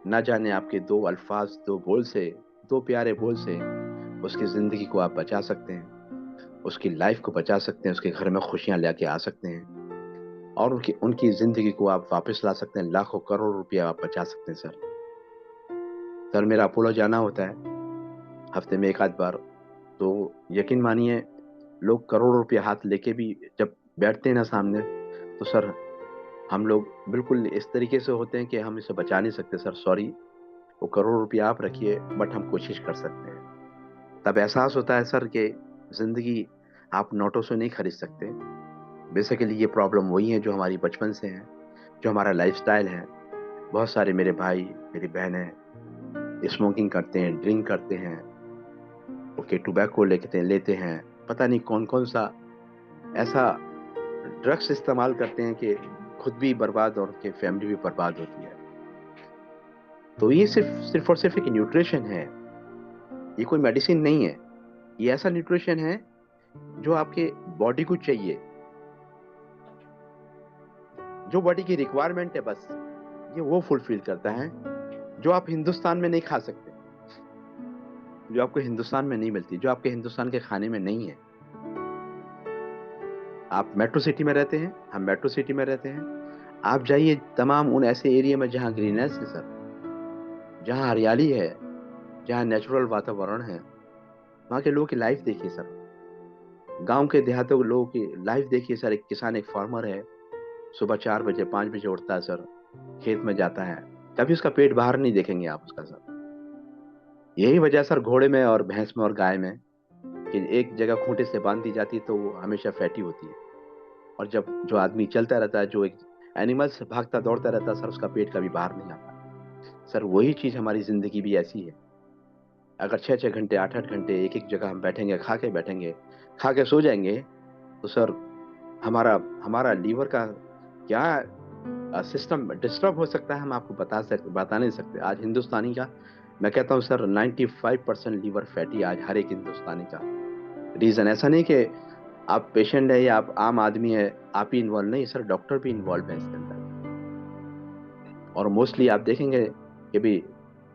ना जाने आपके 2 अल्फाज, 2 बोल से, 2 प्यारे बोल से उसकी ज़िंदगी को आप बचा सकते हैं, उसकी लाइफ को बचा सकते हैं, उसके घर में खुशियां लेके आ सकते हैं, और उनकी ज़िंदगी को आप वापस ला सकते हैं, लाखों करोड़ रुपया आप बचा सकते हैं सर मेरा अपोलो जाना होता है हफ्ते में 1 आध बार, तो यकीन मानिए लोग करोड़ों रुपया हाथ लेके भी जब बैठते हैं ना सामने, तो सर हम लोग बिल्कुल इस तरीके से होते हैं कि हम इसे बचा नहीं सकते सर, सॉरी, वो करोड़ रुपया आप रखिए, बट हम कोशिश कर सकते हैं। तब एहसास होता है सर कि जिंदगी आप नोटों से नहीं खरीद सकते। बेसिकली ये प्रॉब्लम वही है जो हमारी बचपन से है, जो हमारा लाइफस्टाइल है। बहुत सारे मेरे भाई मेरी बहनें स्मोकिंग करते हैं, ड्रिंक करते हैं, ओके, टोबैको लेते हैं, पता नहीं कौन कौन सा ऐसा ड्रग्स इस्तेमाल करते हैं कि खुद भी बर्बाद और उनकी फैमिली भी बर्बाद होती है। तो ये सिर्फ और सिर्फ एक न्यूट्रिशन है, ये कोई मेडिसिन नहीं है। ये ऐसा न्यूट्रिशन है जो आपके बॉडी को चाहिए, जो बॉडी की रिक्वायरमेंट है, बस ये वो फुलफिल करता है, जो आप हिंदुस्तान में नहीं खा सकते, जो आपको हिंदुस्तान में नहीं मिलती, जो आपके हिंदुस्तान के खाने में नहीं है। आप मेट्रो सिटी में रहते हैं, हम मेट्रो सिटी में रहते हैं, आप जाइए तमाम उन ऐसे एरिया में जहाँ ग्रीननेस है सर, जहाँ हरियाली है, जहाँ नेचुरल वातावरण है, वहाँ के लोगों की लाइफ देखिए सर। गांव के देहातों के लोगों की लाइफ देखिए सर। एक किसान, एक फार्मर है, सुबह 4 बजे 5 बजे उठता है सर, खेत में जाता है, कभी उसका पेट बाहर नहीं देखेंगे आप उसका सर। यही वजह सर घोड़े में और भैंस में और गाय में कि एक जगह खूंटे से बांध दी जाती है तो वो हमेशा फैटी होती है, और जब जो आदमी चलता रहता है, जो एक एनिमल से भागता दौड़ता रहता है सर, उसका पेट कभी बाहर नहीं आता सर। वही चीज हमारी जिंदगी भी ऐसी है। अगर 6 6 घंटे 8 8 घंटे एक एक जगह हम बैठेंगे, खा के सो जाएंगे, तो सर हमारा हमारा लीवर का क्या सिस्टम डिस्टर्ब हो सकता है, हम आपको बता नहीं सकते। आज हिंदुस्तानी का, मैं कहता हूँ सर, 95% लीवर फैटी आज हर एक हिंदुस्तानी का। रीजन ऐसा नहीं कि आप पेशेंट है या आप आम आदमी है, आप ही इन्वॉल्व नहीं सर, डॉक्टर भी इन्वॉल्व है इसके अंदर। और मोस्टली आप देखेंगे कि भी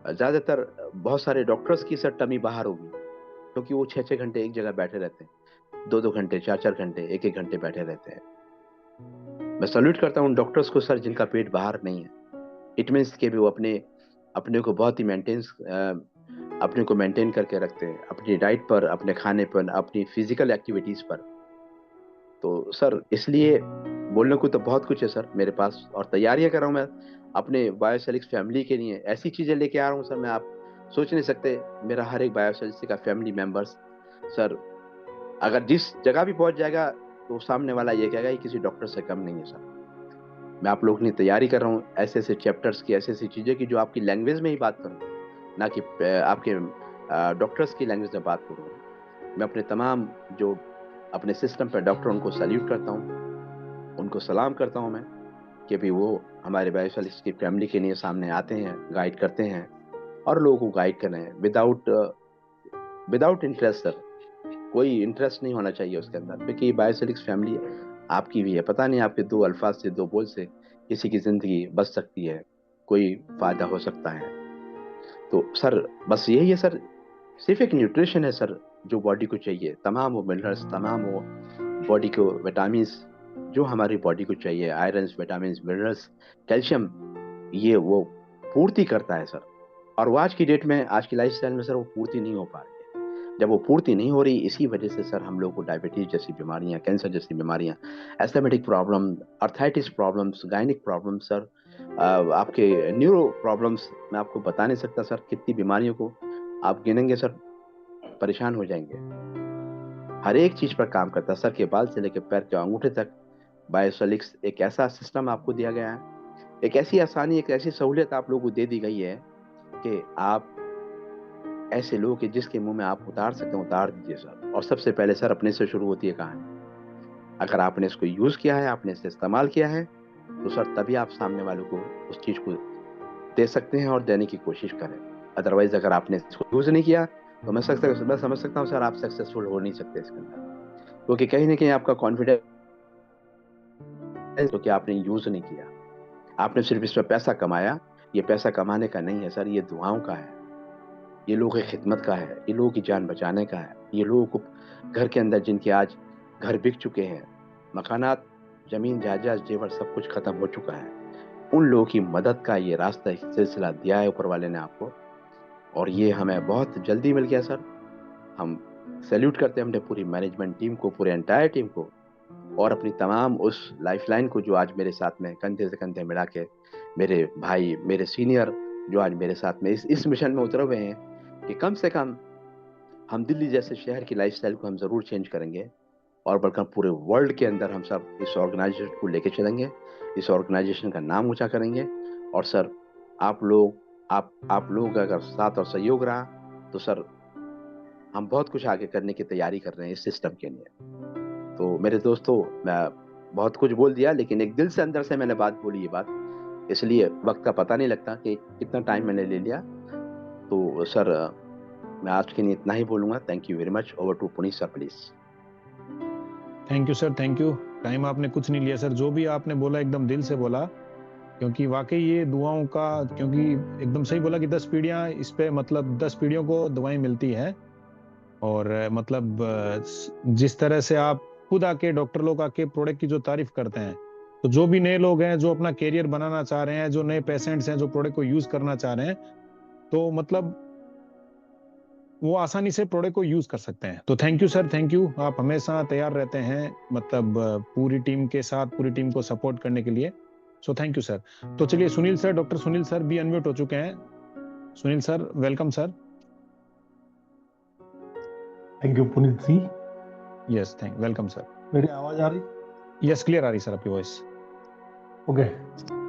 ज्यादातर बहुत सारे डॉक्टर्स की सर टमी बाहर होगी, क्योंकि वो 6 6 घंटे एक जगह बैठे रहते हैं, 2 2 घंटे 4 4 घंटे 1 1 घंटे बैठे रहते हैं। मैं सल्यूट करता हूँ उन डॉक्टर्स को सर जिनका पेट बाहर नहीं है। इट मीन्स के भी वो अपने अपने को बहुत ही अपने को मेंटेन करके रखते हैं, अपनी डाइट पर, अपने खाने पर, अपनी फिजिकल एक्टिविटीज पर। तो सर इसलिए बोलने को तो बहुत कुछ है सर मेरे पास, और तैयारियां कर रहा हूँ मैं अपने बायोसेलिक्स फैमिली के लिए। ऐसी चीजें लेके आ रहा हूँ सर, मैं आप सोच नहीं सकते। मेरा हर एक बायोसेलिक्स का फैमिली मेंबर्स सर, अगर जिस जगह भी पहुंच जाएगा तो सामने वाला ये कहेगा ये किसी डॉक्टर से कम नहीं है सर। मैं आप लोगों की तैयारी कर रहा हूँ ऐसे ऐसे चैप्टर्स की, ऐसी ऐसी चीजें की जो आपकी लैंग्वेज में ही बात करूँ, ना कि आपके डॉक्टर्स की लैंग्वेज में बात करूँ। मैं अपने तमाम जो अपने सिस्टम पर डॉक्टर, उनको सल्यूट करता हूँ, उनको सलाम करता हूँ मैं, कि भी वो हमारे बायोसेलिक्स की फैमिली के लिए सामने आते हैं, गाइड करते हैं, और लोगों को गाइड कर रहे हैं विदाउट इंटरेस्ट सर। कोई इंटरेस्ट नहीं होना चाहिए उसके अंदर, क्योंकि बायोसेलिक्स फैमिली आपकी भी है। पता नहीं आपके 2 अल्फाज से, 2 बोल से किसी की जिंदगी बच सकती है, कोई फायदा हो सकता है। तो सर बस यही है सर, सिर्फ एक न्यूट्रिशन है सर जो बॉडी को चाहिए, तमाम वो मिनरल्स, तमाम वो बॉडी को विटामिन जो हमारी बॉडी को चाहिए, आयरन, विटामिन, मिनरल्स, कैल्शियम, ये वो पूर्ति करता है सर। और वो आज की डेट में, आज की लाइफस्टाइल में सर वो पूर्ति नहीं हो पा रही है। जब वो पूर्ति नहीं हो रही, इसी वजह से सर हम लोग को डायबिटीज जैसी बीमारियां, कैंसर जैसी बीमारियां, asthmatic problem, arthritis problems, gynaec problems sir, आपके न्यूरो प्रॉब्लम्स, मैं आपको बता नहीं सकता सर कितनी बीमारियों को आप गिनेंगे सर परेशान हो जाएंगे। हर एक चीज पर काम करता है, सर के बाल से लेकर पैर के अंगूठे तक। बायोसेलिक्स एक ऐसा सिस्टम आपको दिया गया है, एक ऐसी आसानी, एक ऐसी सहूलियत आप लोगों को दे दी गई है कि आप ऐसे लोग कि जिसके मुंह में आप उतार सकते हैं, उतार दीजिए सर। और सबसे पहले सर अपने से शुरू होती है कहानी। अगर आपने इसको यूज किया है, आपने इसे इस्तेमाल किया है, तो सर तभी आप सामने वालों को उस चीज को दे सकते हैं और देने की कोशिश करें। अदरवाइज अगर आपने इसको यूज नहीं किया, तो मैं समझ सकता हूँ सर आप सक्सेसफुल हो नहीं सकते इसके अंदर, क्योंकि कहीं ना कहीं आपका कॉन्फिडेंस, तो कि आपने यूज नहीं किया, आपने सिर्फ इस पर पैसा कमाया। ये पैसा कमाने का नहीं है सर, ये दुआओं का है, ये लोगों की खिदमत का है, ये लोगों की जान बचाने का है। ये लोगों को घर के अंदर, जिनके आज घर बिक चुके हैं, मकानात, जमीन जायदाद जेवर सब कुछ खत्म हो चुका है, उन लोगों की मदद का ये रास्ता, एक सिलसिला दिया है ऊपर वाले ने आपको, और ये हमें बहुत जल्दी मिल गया सर। हम सैल्यूट करते हैं अपने पूरी मैनेजमेंट टीम को, पूरे एंटायर टीम को, और अपनी तमाम उस लाइफलाइन को जो आज मेरे साथ में कंधे से कंधे मिला के मेरे भाई, मेरे सीनियर जो आज मेरे साथ में इस मिशन में उतरे हुए हैं कि कम से कम हम दिल्ली जैसे शहर की लाइफस्टाइल को हम ज़रूर चेंज करेंगे, और बल्कि पूरे वर्ल्ड के अंदर हम सब इस ऑर्गेनाइजेशन को लेके चलेंगे, इस ऑर्गेनाइजेशन का नाम ऊंचा करेंगे। और सर, आप लोगों का अगर साथ और सहयोग रहा तो सर हम बहुत कुछ आगे करने की तैयारी कर रहे हैं इस सिस्टम के लिए। तो मेरे दोस्तों, मैं बहुत कुछ बोल दिया, लेकिन एक दिल से अंदर से मैंने बात बोली ये बात, इसलिए वक्त का पता नहीं लगता कि कितना टाइम मैंने ले लिया। तो सर, मैं आज के लिए इतना ही बोलूंगा। Thank you very much. Over to Puneet sir please. Thank you sir, thank you. Time आपने कुछ नहीं लिया सर, जो भी आपने बोला एकदम दिल से बोला, क्योंकि वाकई ये दुआओं का, क्योंकि एकदम सही बोला कि 10 पीढ़ियां इस पे, मतलब 10 पीढ़ियों को दुआएं मिलती हैं। और मतलब जिस तरह से आप खुद आके, डॉक्टर लोग आके प्रोडक्ट की जो तारीफ करते हैं, तो जो भी नए लोग हैं जो अपना कैरियर बनाना चाह रहे हैं, जो नए पेशेंट्स हैं जो प्रोडक्ट को यूज करना चाह रहे हैं, तो मतलब वो आसानी से प्रोडक्ट को यूज कर सकते हैं। तो thank you sir, thank you. आप हमेशा तैयार रहते हैं, मतलब पूरी टीम के साथ, पूरी टीम को सपोर्ट करने के लिए। So thank you sir. तो चलिए Sunil sir, doctor Sunil sir भी अनम्यूट हो चुके हैं। Sunil sir, welcome sir. Thank you Puneet ji. Yes, welcome sir. मेरी आवाज आ रही? यस, क्लियर आ रही सर आपकी वॉइस। ओके।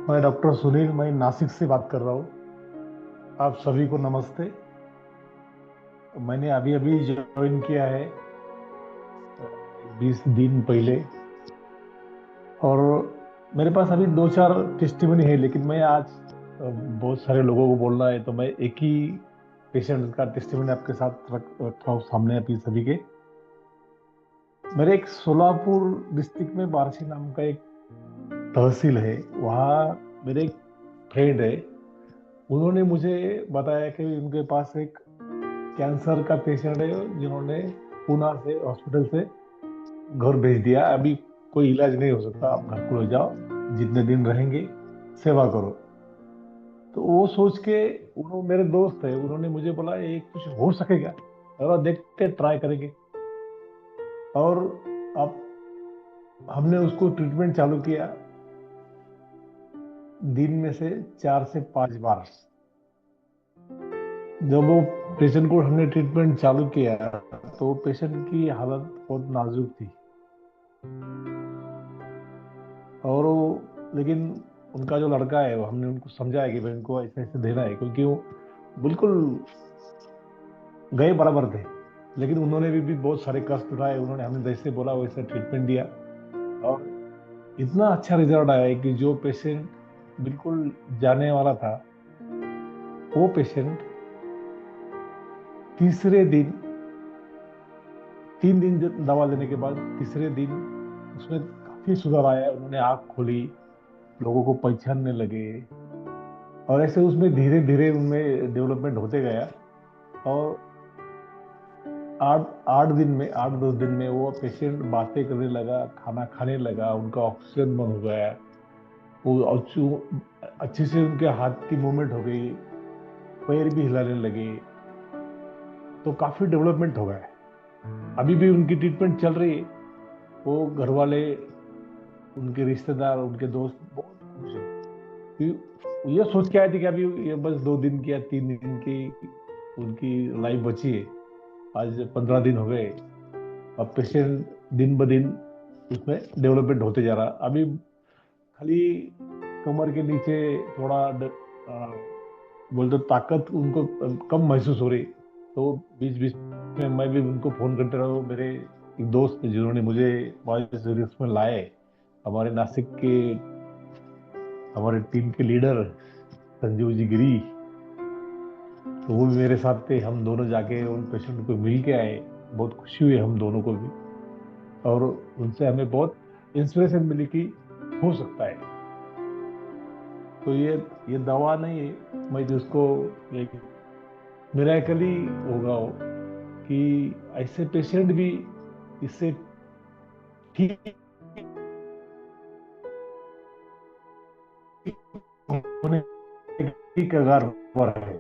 मैं डॉक्टर सुनील, मैं नासिक से बात कर रहा हूँ। आप सभी को नमस्ते। मैंने अभी अभी ज्वाइन किया है 20 दिन पहले, और मेरे पास अभी 2-4 टेस्टिमनी है, लेकिन मैं आज बहुत सारे लोगों को बोलना है, तो मैं एक ही पेशेंट का टेस्टिमनी आपके साथ रख रहा हूँ सामने अभी सभी के। मेरे एक सोलापुर डिस्ट्रिक्ट में बारसी नाम का एक तहसील है, वहाँ मेरे एक फ्रेंड है, उन्होंने मुझे बताया कि उनके पास एक कैंसर का पेशेंट है जिन्होंने पूना से, हॉस्पिटल से घर भेज दिया। अभी कोई इलाज नहीं हो सकता, आप घर को ले जाओ, जितने दिन रहेंगे सेवा करो। तो वो सोच के, उन्होंने, मेरे दोस्त है, उन्होंने मुझे बोला ये कुछ हो सकेगा, और देखते ट्राई करेंगे। और अब हमने उसको ट्रीटमेंट चालू किया, दिन में से 4 से 5 बार। जब वो पेशेंट को हमने ट्रीटमेंट चालू किया तो पेशेंट की हालत बहुत नाजुक थी, और वो, लेकिन उनका जो लड़का है, वो हमने उनको समझाया कि भाई उनको ऐसे ऐसे देना है, क्योंकि वो बिल्कुल गए बराबर थे, लेकिन उन्होंने भी बहुत सारे कष्ट उठाए। उन्होंने, हमने जैसे बोला वैसे ट्रीटमेंट दिया, और इतना अच्छा रिजल्ट आया है कि जो पेशेंट बिल्कुल जाने वाला था, वो पेशेंट तीसरे दिन, 3 दिन दवा लेने के बाद तीसरे दिन उसमें काफी सुधार आया। उन्होंने आंख खोली, लोगों को पहचानने लगे, और ऐसे उसमें धीरे धीरे उनमें डेवलपमेंट होते गया। और 8-10 दिन में वो पेशेंट बातें करने लगा, खाना खाने लगा, उनका ऑक्सीजन बंद हो गया, वो अच्छे से उनके हाथ की मूवमेंट हो गई, पैर भी हिलाने लगे, तो काफी डेवलपमेंट हो गया है। अभी भी उनकी ट्रीटमेंट चल रही है। वो घर वाले, उनके रिश्तेदार, उनके दोस्त बहुत खुश है। ये सोच के आए थे कि अभी ये बस 2 दिन की या 3 दिन की उनकी लाइफ बची है, आज 15 दिन हो गए। अब पेशेंट दिन ब दिन उसमें डेवलपमेंट होते जा रहा। अभी खाली कमर के नीचे थोड़ा बोलते ताकत उनको कम महसूस हो रही, तो बीच बीच में मैं भी उनको फोन करते रहा हूँ। मेरे एक दोस्त जिन्होंने मुझे वाइस में लाए, हमारे नासिक के, हमारे टीम के लीडर संजीव जी गिरी, तो वो भी मेरे साथ थे। हम दोनों जाके उन पेशेंट को मिल के आए, बहुत खुशी हुई हम दोनों को भी, और उनसे हमें बहुत इंस्पिरेशन मिली कि हो सकता है। तो ये दवा नहीं है, मैं जिसको मिरेकल ही होगा वो, कि ऐसे पेशेंट भी इससे ठीक होने की कगार पर है।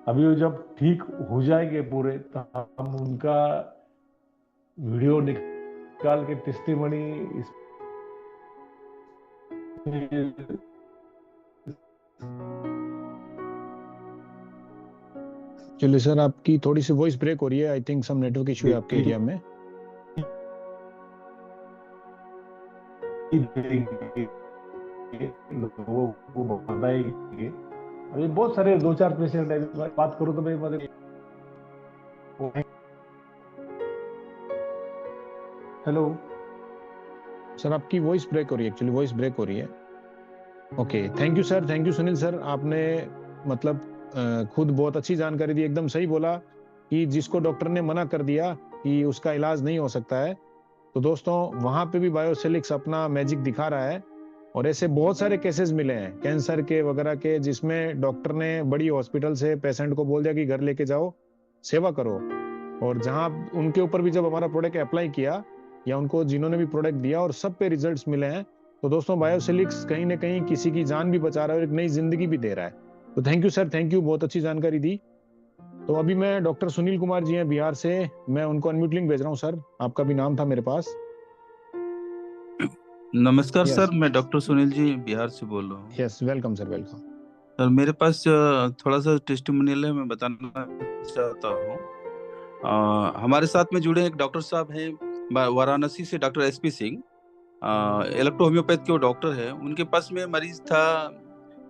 अभी वो जब ठीक हो जाएंगे पूरे, तो हम उनका वीडियो निकाल के टेस्टिमनी इस चलिए सर, आपकी थोड़ी सी वॉइस ब्रेक हो रही है। I think some network issue है आपके एरिया में। लोगों को बताएंगे। अभी बहुत सारे 2-4 पेशेंट है, बात करूं तो मैं हेलो सर, आपकी वॉइस ब्रेक हो रही है, एक्चुअली वॉइस ब्रेक हो रही है। Okay, thank you sir, thank you Sunil sir. आपने मतलब खुद बहुत अच्छी जानकारी दी, एकदम सही बोला कि जिसको डॉक्टर ने मना कर दिया कि उसका इलाज नहीं हो सकता है, तो दोस्तों वहां पे भी बायोसिलिक्स अपना मैजिक दिखा रहा है। और ऐसे बहुत सारे केसेस मिले हैं कैंसर के वगैरह के, जिसमें डॉक्टर ने बड़ी हॉस्पिटल से पेशेंट को बोल दिया कि घर लेके जाओ, सेवा करो। और जहां उनके ऊपर भी जब हमारा प्रोडक्ट अप्लाई किया, या उनको जिन्होंने भी प्रोडक्ट दिया, और सब पे रिजल्ट्स मिले हैं। तो दोस्तों बायोसिलिक्स कहीं ना कहीं किसी की जान भी बचा रहा है और एक नई जिंदगी भी दे रहा है। तो thank you sir, thank you, बहुत अच्छी जानकारी दी। तो अभी मैं डॉक्टर सुनील कुमार जी हैं बिहार से, मैं उनको अनम्यूट लिंक भेज रहा हूँ। सर, आपका भी नाम था मेरे पास। नमस्कार यस सर, मैं डॉक्टर सुनील जी बिहार से बोल रहा हूँ। Yes, welcome sir, welcome. Sir मेरे पास थोड़ा सा टेस्टिमोनियल है, मैं बताना चाहता हूँ। हमारे साथ में जुड़े एक डॉक्टर साहब हैं वाराणसी से, doctor SP Singh. Electro homeopath के वो डॉक्टर है। उनके पास में मरीज था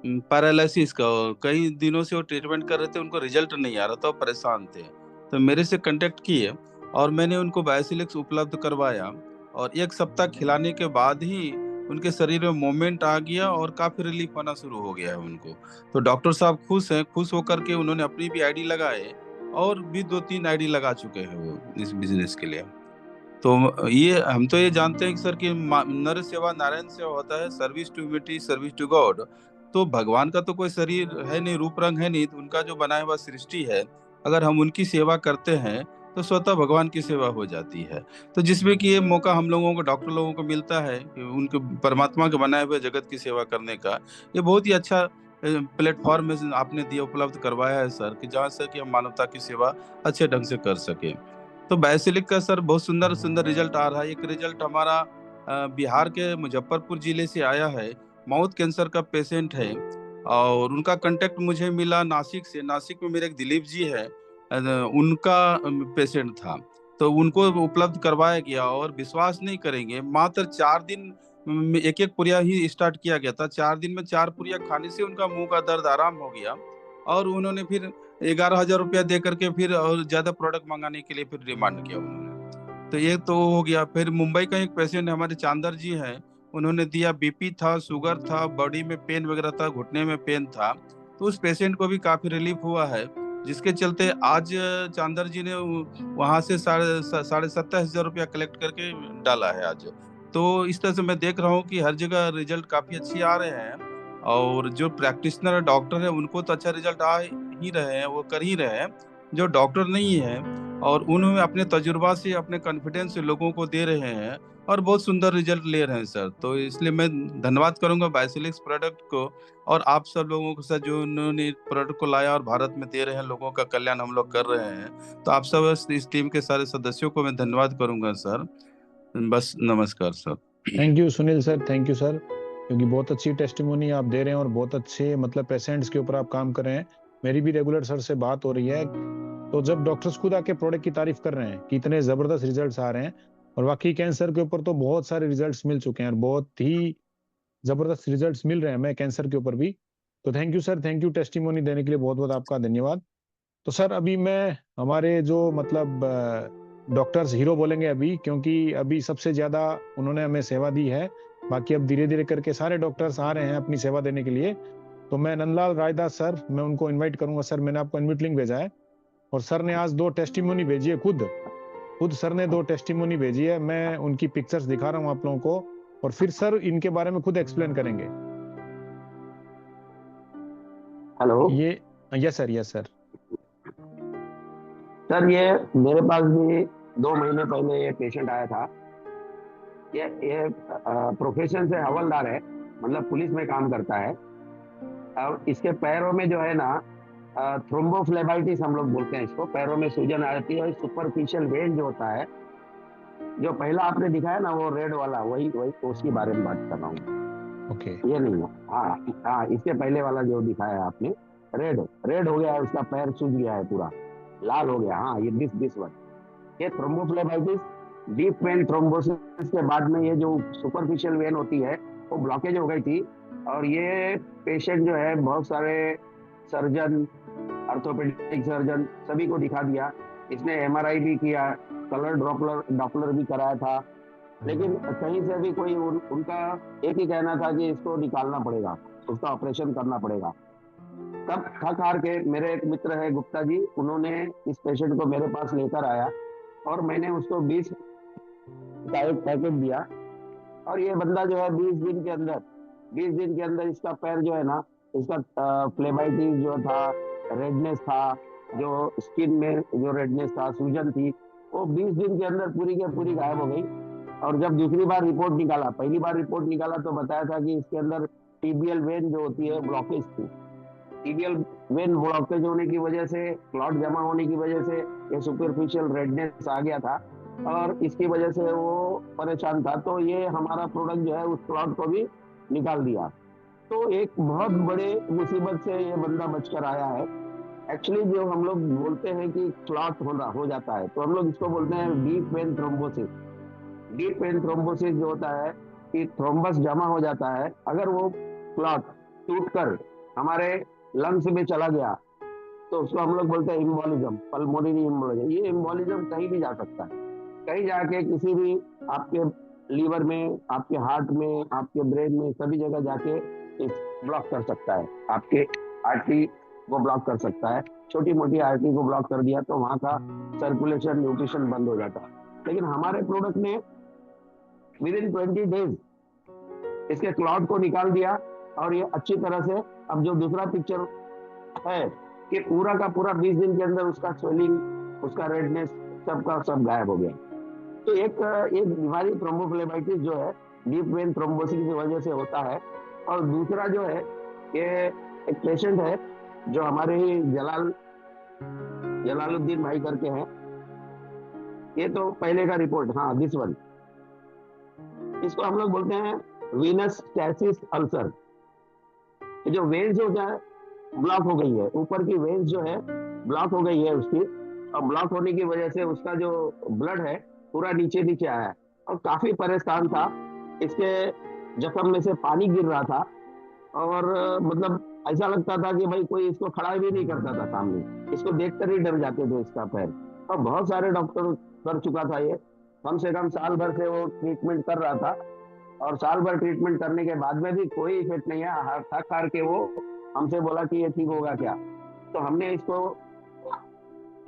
पैरालिसिस का, और कई दिनों से वो ट्रीटमेंट कर रहे थे, उनको रिजल्ट नहीं आ रहा था, वो परेशान थे। तो मेरे से कांटेक्ट किए और मैंने उनको बायोसिलिक्स उपलब्ध करवाया, और 1 सप्ताह खिलाने के बाद ही उनके शरीर में मूवमेंट आ गया और काफी रिलीफ होना शुरू हो गया है उनको। तो डॉक्टर साहब खुश हैं। खुश होकर के उन्होंने अपनी भी आईडी लगाए, और भी 2-3 आईडी लगा चुके हैं वो इस बिजनेस के लिए। तो ये हम तो ये जानते हैं कि सर कि नर सेवा नारायण सेवा होता है, service to humanity, service to God. तो भगवान का तो कोई शरीर है नहीं, रूप रंग है नहीं, तो उनका जो बनाया हुआ सृष्टि है, अगर हम उनकी सेवा करते हैं तो स्वतः भगवान की सेवा हो जाती है। तो जिसमें कि ये मौका हम लोगों को, डॉक्टर लोगों को मिलता है कि उनके परमात्मा के बनाए हुए जगत की सेवा करने का, ये बहुत ही अच्छा प्लेटफॉर्म में आपने दिया, उपलब्ध करवाया है सर, कि जहाँ से कि हम मानवता की सेवा अच्छे ढंग से कर सके। तो बायोसिलिक का सर बहुत सुंदर सुंदर रिजल्ट आ रहा है। एक रिजल्ट हमारा बिहार के मुजफ्फरपुर जिले से आया है। माउथ कैंसर का पेशेंट है, और उनका कांटेक्ट मुझे मिला नासिक से। नासिक में मेरे एक दिलीप जी है, उनका पेशेंट था, तो उनको उपलब्ध करवाया गया। और विश्वास नहीं करेंगे, मात्र 4 दिन एक एक पुरिया ही स्टार्ट किया गया था। 4 दिन में 4 पुरिया खाने से उनका मुंह का दर्द आराम हो गया, और उन्होंने फिर 11,000 रुपया दे करके फिर और ज्यादा प्रोडक्ट मंगाने के लिए फिर डिमांड किया उन्होंने। तो ये तो हो गया। फिर मुंबई का एक पेशेंट हमारे चांदर जी हैं, उन्होंने दिया। बीपी था, शुगर था, बॉडी में पेन वगैरह था, घुटने में पेन था। तो उस पेशेंट को भी काफी रिलीफ हुआ है, जिसके चलते आज चांदर जी ने वहां से 27,500 रुपया कलेक्ट करके डाला है आज। तो इस तरह से मैं देख रहा हूँ कि हर जगह रिजल्ट काफी अच्छी आ रहे हैं, और जो प्रैक्टिशनर डॉक्टर है उनको तो अच्छा रिजल्ट आ ही रहे हैं, वो कर ही रहे हैं। जो डॉक्टर नहीं है, और उन्होंने अपने तजुर्बा से, अपने कॉन्फिडेंस से लोगों को दे रहे हैं, और बहुत सुंदर रिजल्ट ले रहे हैं सर। तो इसलिए मैं धन्यवाद करूंगा बायोसिलिक्स प्रोडक्ट को, और आप सब लोगों के साथ जो उन्होंने प्रोडक्ट को लाया और भारत में दे रहे हैं, लोगों का कल्याण हम लोग कर रहे हैं। तो आप सब इस टीम के सारे सदस्यों को मैं धन्यवाद करूंगा सर। बस नमस्कार sir. Thank you Sunil sir, thank you sir, क्योंकि बहुत अच्छी टेस्टिमोनी आप दे रहे हैं और बहुत अच्छे मतलब पेशेंट्स के ऊपर आप काम कर रहे हैं। मेरी भी रेगुलर सर से बात हो रही है, तो जब डॉक्टर्स खुद आके प्रोडक्ट की तारीफ कर रहे हैं कि इतने जबरदस्त रिजल्ट्स आ रहे हैं, और वाकई कैंसर के ऊपर तो बहुत सारे रिजल्ट्स मिल चुके हैं और बहुत ही जबरदस्त रिजल्ट्स मिल रहे हैं हमें कैंसर के ऊपर भी। तो thank you sir, thank you, testimony देने के लिए बहुत बहुत आपका धन्यवाद। तो सर अभी मैं हमारे जो मतलब डॉक्टर्स हीरो बोलेंगे अभी, क्योंकि अभी सबसे ज्यादा उन्होंने हमें सेवा दी है। बाकी अब धीरे धीरे करके सारे डॉक्टर्स आ रहे हैं अपनी सेवा देने के लिए। तो मैं नंदलाल रायदास सर, मैं उनको इनवाइट करूंगा। सर मैंने आपको इनविट लिंक भेजा है, और सर ने आज 2 टेस्टिमोनी भेजी है, खुद खुद सर ने 2 टेस्टिमोनी भेजी है। मैं उनकी पिक्चर्स दिखा रहा हूँ आप लोगों को, और फिर सर इनके बारे में खुद एक्सप्लेन करेंगे। हेलो ये yes sir, yes sir. Sir, ये मेरे पास भी 2 महीने पहले ये पेशेंट आया था। ये प्रोफेशन से हवलदार है, मतलब पुलिस में काम करता है। और इसके पैरों में जो है ना, थ्रोम्बोफ्लेबाइटिस हम लोग बोलते हैं इसको, पैरों में सूजन आती है। सुपरफिशियल वेन जो होता है जो पहला आपने दिखाया ना वो रेड वाला, वही वही उसके बारे में बात कर रहा हूँ। ओके ये नहीं है। हाँ हाँ, इसके पहले वाला जो दिखाया आपने, रेड रेड हो गया है, उसका पैर सूज गया है, पूरा लाल हो गया। हाँ, ये दिस वन, ये थ्रोम्बोफ्लेबाइटिस डीप वेन थ्रोम्बोसिस के बाद में ये जो सुपरफिशियल वेन होती है वो ब्लॉकेज हो गई थी। और ये पेशेंट जो है बहुत सारे सर्जन, ऑर्थोपेडिक सर्जन सभी को दिखा दिया। इसने एमआरआई भी किया, कलर डॉपलर भी कराया था, लेकिन कहीं से भी कोई उनका एक ही कहना था कि इसको निकालना पड़ेगा, उसका ऑपरेशन करना पड़ेगा। तब थक हार के मेरे एक मित्र है गुप्ता जी, उन्होंने इस पेशेंट को मेरे पास लेकर आया और मैंने उसको 20 का एक पैकेट दिया। और ये बंदा जो है 20 दिन के अंदर इसका पैर जो है ना, इसका फ्लेबाइटिस जो था, रेडनेस था, जो स्किन में जो रेडनेस था, सूजन थी, वो 20 दिन के अंदर पूरी के पूरी गायब हो गई। और जब दूसरी बार रिपोर्ट निकाला, पहली बार रिपोर्ट निकाला तो बताया था कि इसके अंदर टीबियल वेन जो होती है ब्लॉकेज थी। टीबियल वेन ब्लॉकेज होने की वजह से, क्लॉट जमा होने की वजह से ये सुपरफिशियल रेडनेस आ गया था और इसकी वजह से वो परेशान था। तो ये हमारा प्रोडक्ट जो है उस क्लॉट को भी निकाल दिया। तो एक बहुत बड़े मुसीबत से ये बंदा बचकर आया है। एक्चुअली जो हम लोग बोलते हैं कि क्लॉट हो जाता है, तो हम लोग इसको बोलते हैं deep vein thrombosis. Deep vein thrombosis जो होता है कि थ्रोम्बस जमा हो जाता है, अगर वो क्लॉट टूटकर हमारे लंग्स में चला गया तो उसको हम लोग बोलते हैं इम्बोलिज्म, पल्मोनरी इम्बोलिज्म। ये इम्बोलिज्म कहीं भी जा सकता है, कहीं जाके किसी भी आपके लीवर में, आपके हार्ट में, आपके ब्रेन में, सभी जगह जाके ब्लॉक कर सकता है, आपके आर्टरी को ब्लॉक कर सकता है। छोटी मोटी आर्टरी को ब्लॉक कर दिया तो वहाँ का सर्कुलेशन, न्यूट्रिशन बंद हो जाता है। लेकिन हमारे प्रोडक्ट ने विद इन 20 डेज इसके क्लॉट को निकाल दिया और ये अच्छी तरह से, अब जो दूसरा पिक्चर है कि पूरा का पूरा 20 दिन के अंदर उसका स्वेलिंग, उसका रेडनेस सबका सब गायब हो गया। तो एक बीमारी थ्रोम्बोफ्लेबाइटिस जो है डीप वेन थ्रोम्बोसिस की वजह से होता है। और दूसरा जो है, ये एक पेशेंट है जो हमारे ही जलालुद्दीन भाई करके हैं। ये तो पहले का रिपोर्ट, हाँ दिस वन, इसको हम लोग बोलते हैं वीनस स्टैसिस अल्सर। जो वेन्स जो है ब्लॉक हो गई है, ऊपर की वेन्स जो है ब्लॉक हो गई है उसकी, और ब्लॉक होने की वजह से उसका जो ब्लड है पूरा नीचे नीचे आया है और काफी परेशान था। इसके जख्म में से पानी गिर रहा था और मतलब ऐसा लगता था कि भाई कोई इसको खड़ा भी नहीं करता था सामने, इसको देखकर ही डर जाते थे इसका पैर। और बहुत सारे डॉक्टर कर चुका था ये, कम से कम साल भर से वो ट्रीटमेंट कर रहा था और साल भर ट्रीटमेंट करने के बाद में भी कोई इफेक्ट नहीं है। थक हार के वो हमसे बोला कि ये ठीक होगा क्या। तो हमने इसको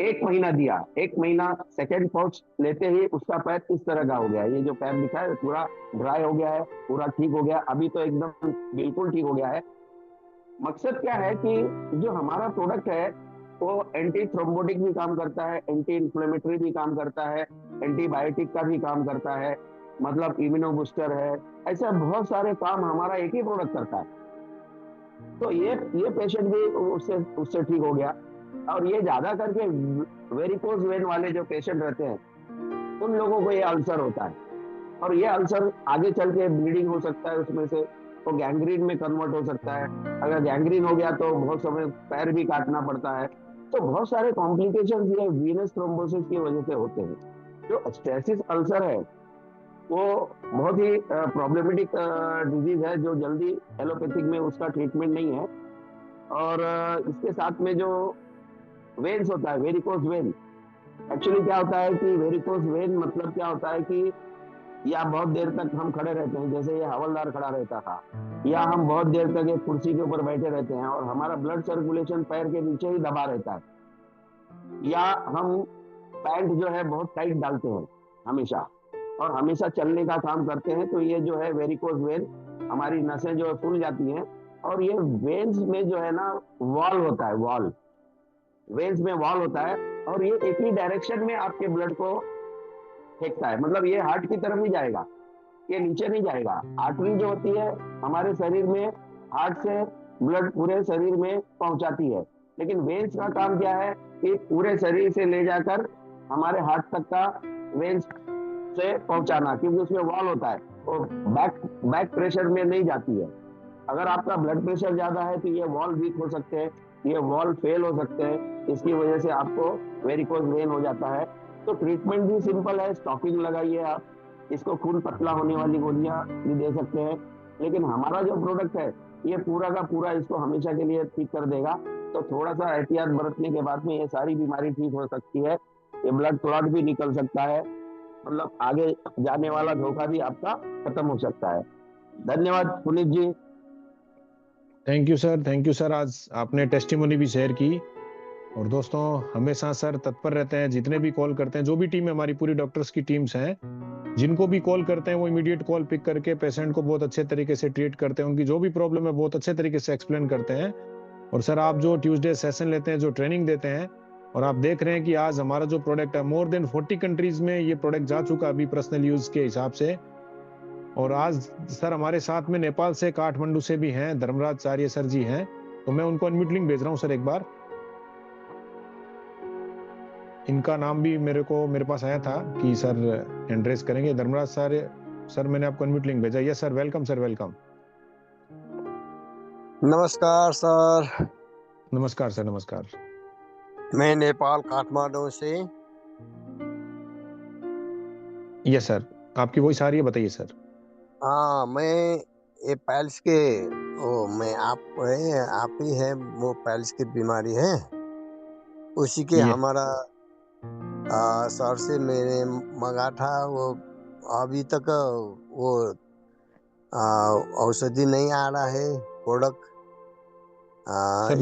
1 महीना दिया, 1 महीना सेकेंड पाउच लेते ही उसका पैर इस तरह का हो गया। ये जो पैर दिखा है पूरा ड्राई हो गया है, पूरा ठीक हो गया, अभी तो एकदम बिल्कुल ठीक हो गया है। मकसद क्या है कि जो हमारा प्रोडक्ट है वो एंटी थ्रोम्बोटिक भी काम करता है, एंटी इन्फ्लेमेटरी भी काम करता है, एंटीबायोटिक का भी काम करता है, मतलब इम्यूनो बूस्टर है। ऐसा बहुत सारे काम हमारा एक ही प्रोडक्ट करता है। तो ये पेशेंट भी उससे ठीक हो गया। और ये ज्यादा करके वेरिकोज वेन वाले जो पेशेंट रहते हैं उन लोगों को ये अल्सर होता है और ये अल्सर आगे चल के ब्लीडिंग हो सकता है, उसमें से वो गैंग्रीन में कन्वर्ट हो सकता है। अगर गैंग्रीन हो गया तो बहुत समय पैर भी काटना पड़ता है। तो बहुत सारे कॉम्प्लिकेशन ये वीनस थ्रोम्बोसिस की वजह से होते हैं। जो स्टेसिस अल्सर है वो बहुत ही प्रॉब्लमेटिक डिजीज है, जो जल्दी एलोपैथिक में उसका ट्रीटमेंट नहीं है। और इसके साथ में जो वेन्स होता है, वेरिकोज वेन, एक्चुअली क्या होता है कि वेरिकोज वेन मतलब क्या होता है कि या बहुत देर तक हम खड़े रहते हैं, जैसे ये हवलदार खड़ा रहता था, या हम बहुत देर तक एक कुर्सी के ऊपर बैठे रहते हैं और हमारा ब्लड सर्कुलेशन पैर के नीचे ही दबा रहता है, या हम पैंट जो है बहुत टाइट डालते हैं हमेशा और हमेशा चलने का काम करते हैं, तो ये जो है वेरिकोज वेन, हमारी नसें जो है फूल जाती हैं। और ये वेन्स में जो है ना वॉल होता है, वॉल, वेन्स में वॉल होता है और ये एक ही डायरेक्शन में आपके ब्लड को फेंकता है, मतलब ये हार्ट की तरफ ही जाएगा, ये नीचे नहीं जाएगा। आर्टरी जो होती है हमारे शरीर में हार्ट से ब्लड पूरे शरीर में पहुंचाती है, लेकिन वेन्स का काम क्या है कि पूरे शरीर से ले जाकर हमारे हार्ट तक का वेन्स से पहुंचाना, क्योंकि उसमें वॉल होता है, वो बैक प्रेशर में नहीं जाती है। अगर आपका ब्लड प्रेशर ज्यादा है तो ये वॉल वीक हो सकते हैं, ये वॉल फेल हो सकते हैं, इसकी वजह से आपको वेरिकोज वेन हो जाता है। तो ट्रीटमेंट भी सिंपल है, स्टॉकिंग लगाइए आप, इसको खून पतला होने वाली गोलियां भी दे सकते हैं। लेकिन हमारा जो प्रोडक्ट है ये पूरा का पूरा इसको हमेशा के लिए ठीक कर देगा। तो थोड़ा सा एहतियात बरतने के बाद में ये सारी बीमारी ठीक हो सकती है। ये ब्लड क्लॉट भी निकल सकता है, मतलब आगे जाने वाला धोखा भी आपका खत्म हो सकता है। धन्यवाद पुनीत जी। थैंक यू सर, आज आपने टेस्टिमोनी भी शेयर की। और दोस्तों, हमेशा सर तत्पर रहते हैं, जितने भी कॉल करते हैं, जो भी टीम है हमारी, पूरी डॉक्टर्स की टीम्स हैं, जिनको भी कॉल करते हैं वो इमीडिएट कॉल पिक करके पेशेंट को बहुत अच्छे तरीके से ट्रीट करते हैं, उनकी जो भी प्रॉब्लम है बहुत अच्छे तरीके से एक्सप्लेन करते हैं। और सर आप जो ट्यूसडे सेशन लेते हैं, जो ट्रेनिंग देते हैं, और आप देख रहे हैं कि आज हमारा जो प्रोडक्ट है मोर देन 40 कंट्रीज में ये प्रोडक्ट जा चुका अभी पर्सनल यूज के हिसाब से। और आज सर हमारे साथ में नेपाल से, काठमांडू से भी हैं, धर्मराज सर जी हैं, तो मैं उनको अनम्यूट लिंक भेज रहा हूँ सर एक बार। इनका नाम भी मेरे पास आया था कि सर हैंड रेज करेंगे। धर्मराज सर मैंने आपको अनम्यूट लिंक भेजा। Yes sir, welcome sir, welcome. नमस्कार सर। नमस्कार सर, नमस्कार। मैं नेपाल काठमांडू से। यस सर, आपकी वॉइस आ रही है, बताइए सर। हाँ, मैं ये पैल्स के मैं आप ही है, वो पैल्स की बीमारी है, उसी के हमारा सर से मैंने मंगा था। वो अभी तक वो औषधि नहीं आ रहा है प्रोडक्ट। सर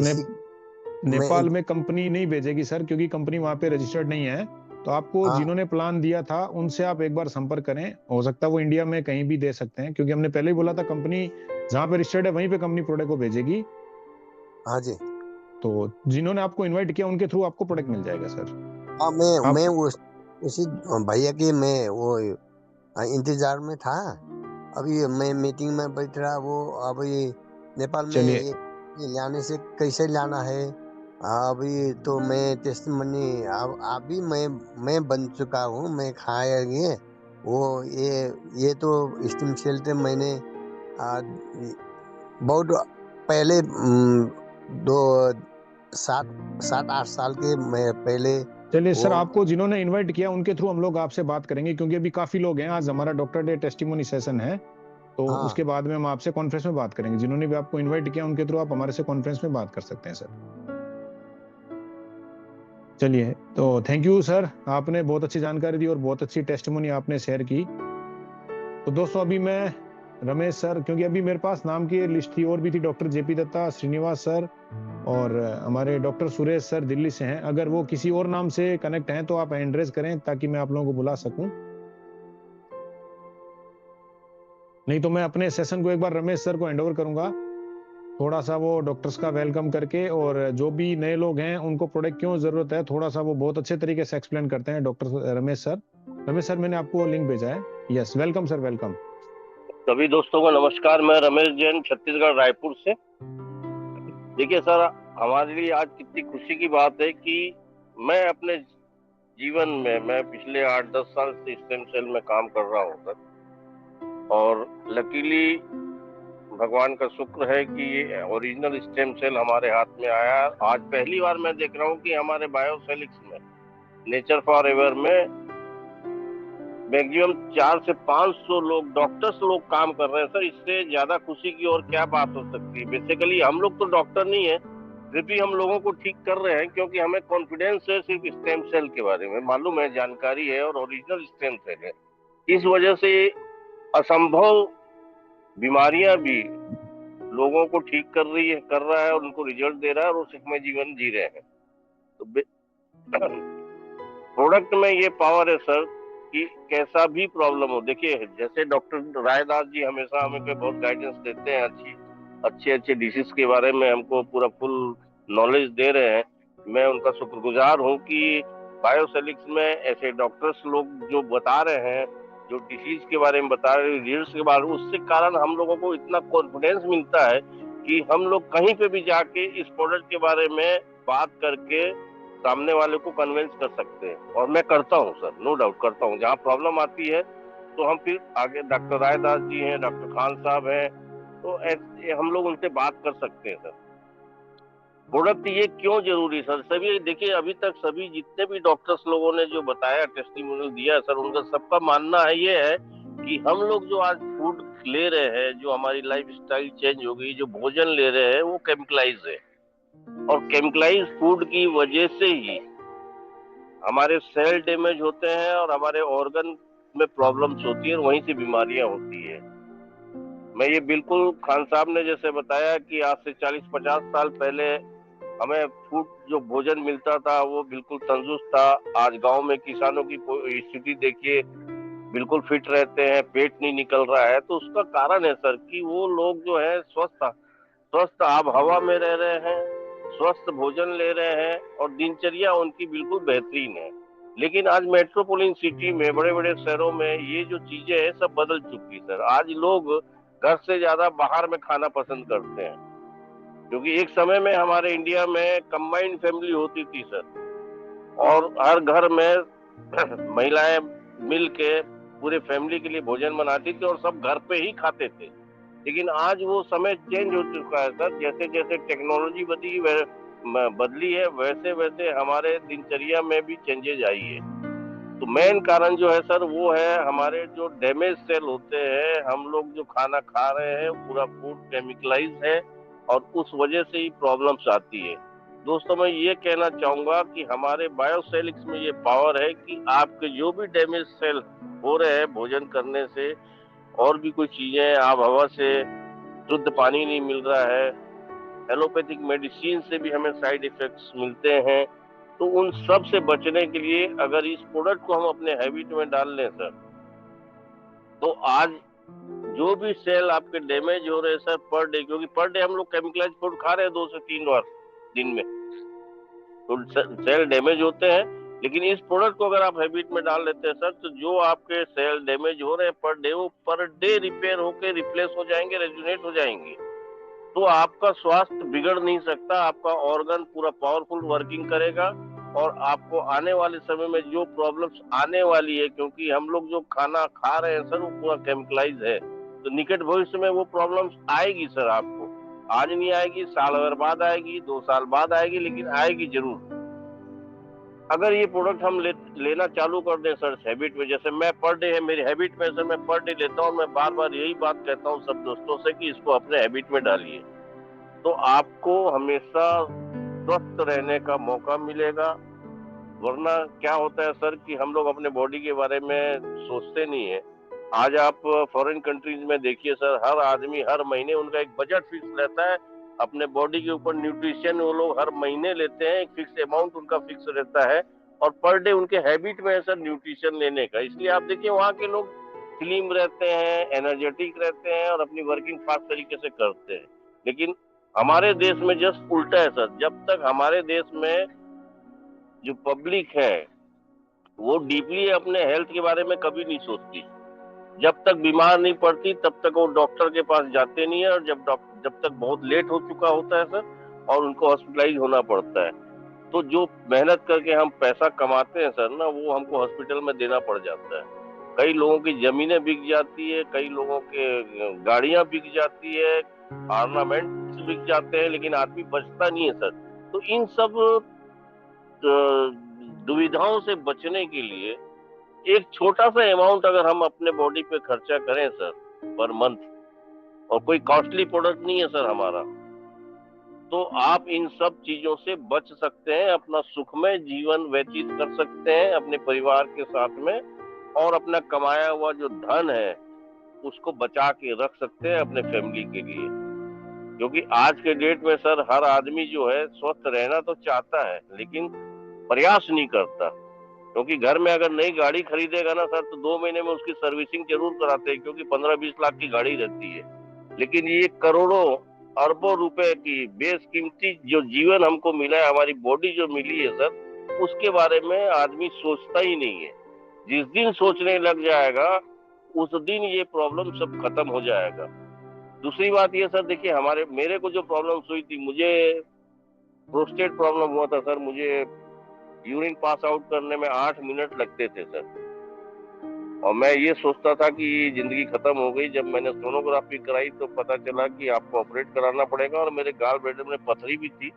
नेपाल में कंपनी नहीं भेजेगी सर, क्योंकि कंपनी वहां पे रजिस्टर्ड नहीं है। तो आपको जिन्होंने प्लान दिया था उनसे आप एक बार संपर्क करें, हो सकता है वो इंडिया में कहीं भी दे सकते हैं, क्योंकि हमने पहले ही बोला था कंपनी जहां पे रजिस्टर्ड है वहीं पे कंपनी प्रोडक्ट को भेजेगी। हाँ जी। तो जिन्होंने आपको इनवाइट किया उनके थ्रू आपको प्रोडक्ट मिल जाएगा सर। हाँ, मैं उसी भैया के मैं वो इंतजार में था। अभी मैं मीटिंग में बैठ रहा, वो अभी नेपाल में ये लाने से कैसे लाना है। अभी तो मैं टेस्टमनी अभी मैं बन चुका हूँ, मैं खाया ये वो ये तो स्टीम सेल थे। मैंने बहुत पहले 7-8 साल के मैं पहले। चलिए सर, आपको जिन्होंने इनवाइट किया उनके थ्रू हम लोग आपसे बात करेंगे, क्योंकि अभी काफी लोग हैं। आज हमारा डॉक्टर डे टेस्टिमोनी सेशन है, तो उसके बाद में हम आपसे कॉन्फ्रेंस में बात करेंगे। जिन्होंने भी आपको इनवाइट किया उनके थ्रू आप हमारे से कॉन्फ्रेंस में बात कर सकते हैं सर। चलिए, तो थैंक यू सर, आपने बहुत अच्छी जानकारी दी और बहुत अच्छी टेस्टिमोनी आपने शेयर की। तो दोस्तों, अभी मैं रमेश सर, क्योंकि अभी मेरे पास नाम की लिस्ट थी और भी थी, doctor JP Dutta, Srinivas sir और हमारे डॉक्टर सुरेश सर दिल्ली से हैं। अगर वो किसी और नाम से कनेक्ट हैं तो आप हैंड रेज करें ताकि मैं आप लोगों को बुला सकूं, नहीं तो मैं अपने सेशन को एक बार रमेश सर को हैंड ओवर करूंगा, थोड़ा सा वो डॉक्टर्स का वेलकम करके, और जो भी नए लोग हैं उनको प्रोडक्ट क्यों जरूरत है थोड़ा सा वो बहुत अच्छे तरीके से एक्सप्लेन करते हैं doctor Ramesh sir. Ramesh sir, मैंने आपको लिंक भेजा है। Yes, welcome sir, welcome. सभी दोस्तों को नमस्कार। मैं रमेश जैन, छत्तीसगढ़ रायपुर से। देखिए सर, हमारे लिए आज कितनी खुशी की बात है कि मैं अपने जीवन में मैं पिछले 8-10 साल से स्टेम सेल में काम कर रहा हूँ सर, और लकीली भगवान का शुक्र है कि ये ओरिजिनल स्टेम सेल हमारे हाथ में आया। आज पहली बार मैं देख रहा हूँ कि हमारे बायोसेलिक्स में, नेचर फॉर एवर में मैक्सिमम 400 से 500 लोग, डॉक्टर्स लोग काम कर रहे हैं सर। इससे ज्यादा खुशी की और क्या बात हो सकती है। बेसिकली हम लोग तो डॉक्टर नहीं है, फिर भी हम लोगों को ठीक कर रहे हैं, क्योंकि हमें कॉन्फिडेंस है सिर्फ स्टेम सेल के बारे में, मालूम है, जानकारी है और ओरिजिनल स्टेम सेल है। इस वजह से असंभव बीमारियां भी लोगों को ठीक कर रहा है और उनको रिजल्ट दे रहा है और वो सुखमय जीवन जी रहे हैं। तो प्रोडक्ट में ये पावर है सर कि कैसा भी प्रॉब्लम हो, देखिए जैसे डॉक्टर रायदास जी हमेशा हमें बहुत गाइडेंस देते हैं, अच्छे डिसीज के बारे में हमको पूरा फुल नॉलेज दे रहे हैं। मैं उनका शुक्रगुजार हूँ कि बायोसेलिक्स में ऐसे डॉक्टर्स लोग जो बता रहे हैं, जो डिसीज के बारे में बता रहे हैं, रिजल्ट्स के बारे में, उससे कारण हम लोगों को इतना कॉन्फिडेंस मिलता है कि हम लोग कहीं पे भी जाके इस प्रोडक्ट के बारे में बात करके सामने वाले को कन्विंस कर सकते हैं, और मैं करता हूँ सर, नो डाउट करता हूँ। जहाँ प्रॉब्लम आती है तो हम फिर आगे डॉक्टर रायदास जी हैं, डॉक्टर खान साहब हैं, तो ऐसे हम लोग उनसे बात कर सकते हैं सर। प्रोडक्ट ये क्यों जरूरी सर? सभी देखिए, अभी तक सभी जितने भी डॉक्टर्स लोगों ने जो बताया, टेस्टिमोनियल दिया सर, उनका सबका मानना है ये है कि हम लोग जो आज फूड ले रहे हैं, जो हमारी लाइफ स्टाइल चेंज हो गई, जो भोजन ले रहे हैं, वो केमिकलाइज है, और केमिकलाइज फूड की वजह से ही हमारे सेल डैमेज होते हैं और हमारे ऑर्गन में प्रॉब्लम्स होती है और वहीं से बीमारियां होती है। मैं ये बिल्कुल, खान साहब ने जैसे बताया कि आज से 40-50 साल पहले हमें फूड जो भोजन मिलता था वो बिल्कुल तंदुरुस्त था। आज गांव में किसानों की स्थिति देखिए, बिल्कुल फिट रहते हैं, पेट नहीं निकल रहा है। तो उसका कारण है सर कि वो लोग जो है स्वस्थ आब हवा में रह रहे हैं, स्वस्थ भोजन ले रहे हैं, और दिनचर्या उनकी बिल्कुल बेहतरीन है। लेकिन आज मेट्रोपोलिटन सिटी में, बड़े बड़े शहरों में ये जो चीजें हैं सब बदल चुकी सर। आज लोग घर से ज्यादा बाहर में खाना पसंद करते हैं, क्योंकि एक समय में हमारे इंडिया में कंबाइंड फैमिली होती थी सर, और हर घर में महिलाएं मिल के पूरे फैमिली के लिए भोजन बनाती थी और सब घर पे ही खाते थे। लेकिन आज वो समय चेंज हो चुका है सर। जैसे जैसे टेक्नोलॉजी बदली है, वैसे वैसे हमारे दिनचर्या में भी चेंजेज आई है। तो मेन कारण जो है सर वो है हमारे जो डैमेज सेल होते हैं। हम लोग जो खाना खा रहे हैं पूरा फूड केमिकलाइज है, और उस वजह से ही प्रॉब्लम्स आती है। दोस्तों, मैं ये कहना चाहूंगा कि हमारे बायोसेलिक्स में ये पावर है कि आपके जो भी डैमेज सेल हो रहे हैं भोजन करने से, और भी कुछ चीजें, आब हवा से शुद्ध पानी नहीं मिल रहा है, एलोपैथिक मेडिसिन से भी हमें साइड इफेक्ट्स मिलते हैं, तो उन सब से बचने के लिए अगर इस प्रोडक्ट को हम अपने हैबिट में डाल लें सर, तो आज जो भी सेल आपके डैमेज हो रहे हैं सर पर डे, क्योंकि पर डे हम लोग केमिकलाइज फूड खा रहे हैं 2 से 3 बार दिन में, तो सेल डैमेज होते हैं। लेकिन इस प्रोडक्ट को अगर आप हैबिट में डाल लेते हैं सर, तो जो आपके सेल डैमेज हो रहे हैं पर डे, वो पर डे रिपेयर होके रिप्लेस हो जाएंगे, रेजुनेट हो जाएंगे। तो आपका स्वास्थ्य बिगड़ नहीं सकता, आपका ऑर्गन पूरा पावरफुल वर्किंग करेगा, और आपको आने वाले समय में जो प्रॉब्लम्स आने वाली है, क्योंकि हम लोग जो खाना खा रहे हैं सर वो पूरा केमिकलाइज है, तो निकट भविष्य में वो प्रॉब्लम्स आएगी सर। आपको आज नहीं आएगी, साल भर बाद आएगी, 2 साल बाद आएगी, लेकिन आएगी जरूर। अगर ये प्रोडक्ट हम लेना चालू कर दें सर हैबिट में, जैसे मैं पर डे है मेरी हैबिट में सर, मैं पर डे लेता हूँ, मैं बार बार यही बात कहता हूँ सब दोस्तों से कि इसको अपने हैबिट में डालिए, तो आपको हमेशा स्वस्थ रहने का मौका मिलेगा। वरना क्या होता है सर कि हम लोग अपने बॉडी के बारे में सोचते नहीं है। आज आप फॉरेन कंट्रीज में देखिए सर, हर आदमी हर महीने उनका एक बजट फिक्स रहता है अपने बॉडी के ऊपर। न्यूट्रिशन वो लोग हर महीने लेते हैं, एक फिक्स अमाउंट उनका फिक्स रहता है, और पर डे उनके हैबिट में है सर न्यूट्रिशन लेने का। इसलिए आप देखिए वहाँ के लोग स्लिम रहते हैं, एनर्जेटिक रहते हैं, और अपनी वर्किंग फास्ट तरीके से करते हैं। लेकिन हमारे देश में जस्ट उल्टा है सर। जब तक हमारे देश में जो पब्लिक है वो डीपली अपने हेल्थ के बारे में कभी नहीं सोचती, जब तक बीमार नहीं पड़ती तब तक वो डॉक्टर के पास जाते नहीं है, और जब तक बहुत लेट हो चुका होता है सर और उनको हॉस्पिटलाइज होना पड़ता है, तो जो मेहनत करके हम पैसा कमाते हैं सर ना, वो हमको हॉस्पिटल में देना पड़ जाता है। कई लोगों की जमीनें बिक जाती है, कई लोगों के गाड़ियां बिक जाती है, ऑर्नामेंट्स बिक जाते हैं, लेकिन आदमी बचता नहीं है सर। तो इन सब दुविधाओं से बचने के लिए एक छोटा सा अमाउंट अगर हम अपने बॉडी पे खर्चा करें सर पर मंथ, और कोई कॉस्टली प्रोडक्ट नहीं है सर हमारा, तो आप इन सब चीजों से बच सकते हैं, अपना सुखमय जीवन व्यतीत कर सकते हैं अपने परिवार के साथ में, और अपना कमाया हुआ जो धन है उसको बचा के रख सकते हैं अपने फैमिली के लिए। क्योंकि आज के डेट में सर हर आदमी जो है स्वस्थ रहना तो चाहता है, लेकिन प्रयास नहीं करता। क्योंकि घर में अगर नई गाड़ी खरीदेगा ना सर, तो 2 महीने में उसकी सर्विसिंग जरूर कराते हैं, क्योंकि 15-20 लाख की गाड़ी रहती है। लेकिन ये करोड़ों अरबों रुपए की बेशकीमती जो जीवन हमको मिला है, हमारी बॉडी जो मिली है सर, उसके बारे में आदमी सोचता ही नहीं है। जिस दिन सोचने लग जाएगा उस दिन ये प्रॉब्लम सब खत्म हो जाएगा। दूसरी बात ये सर, देखिए मेरे को जो प्रॉब्लम हुई थी, मुझे प्रोस्टेट प्रॉब्लम हुआ था सर। मुझे यूरिन पास आउट करने में 8 मिनट लगते थे सर। और मैं ये सोचता था कि जिंदगी खत्म हो गई। जब मैंने सोनोग्राफी कराई तो पता चला कि आपको ऑपरेट कराना पड़ेगा, और मेरे गाल ब्लैडर में पथरी भी थी,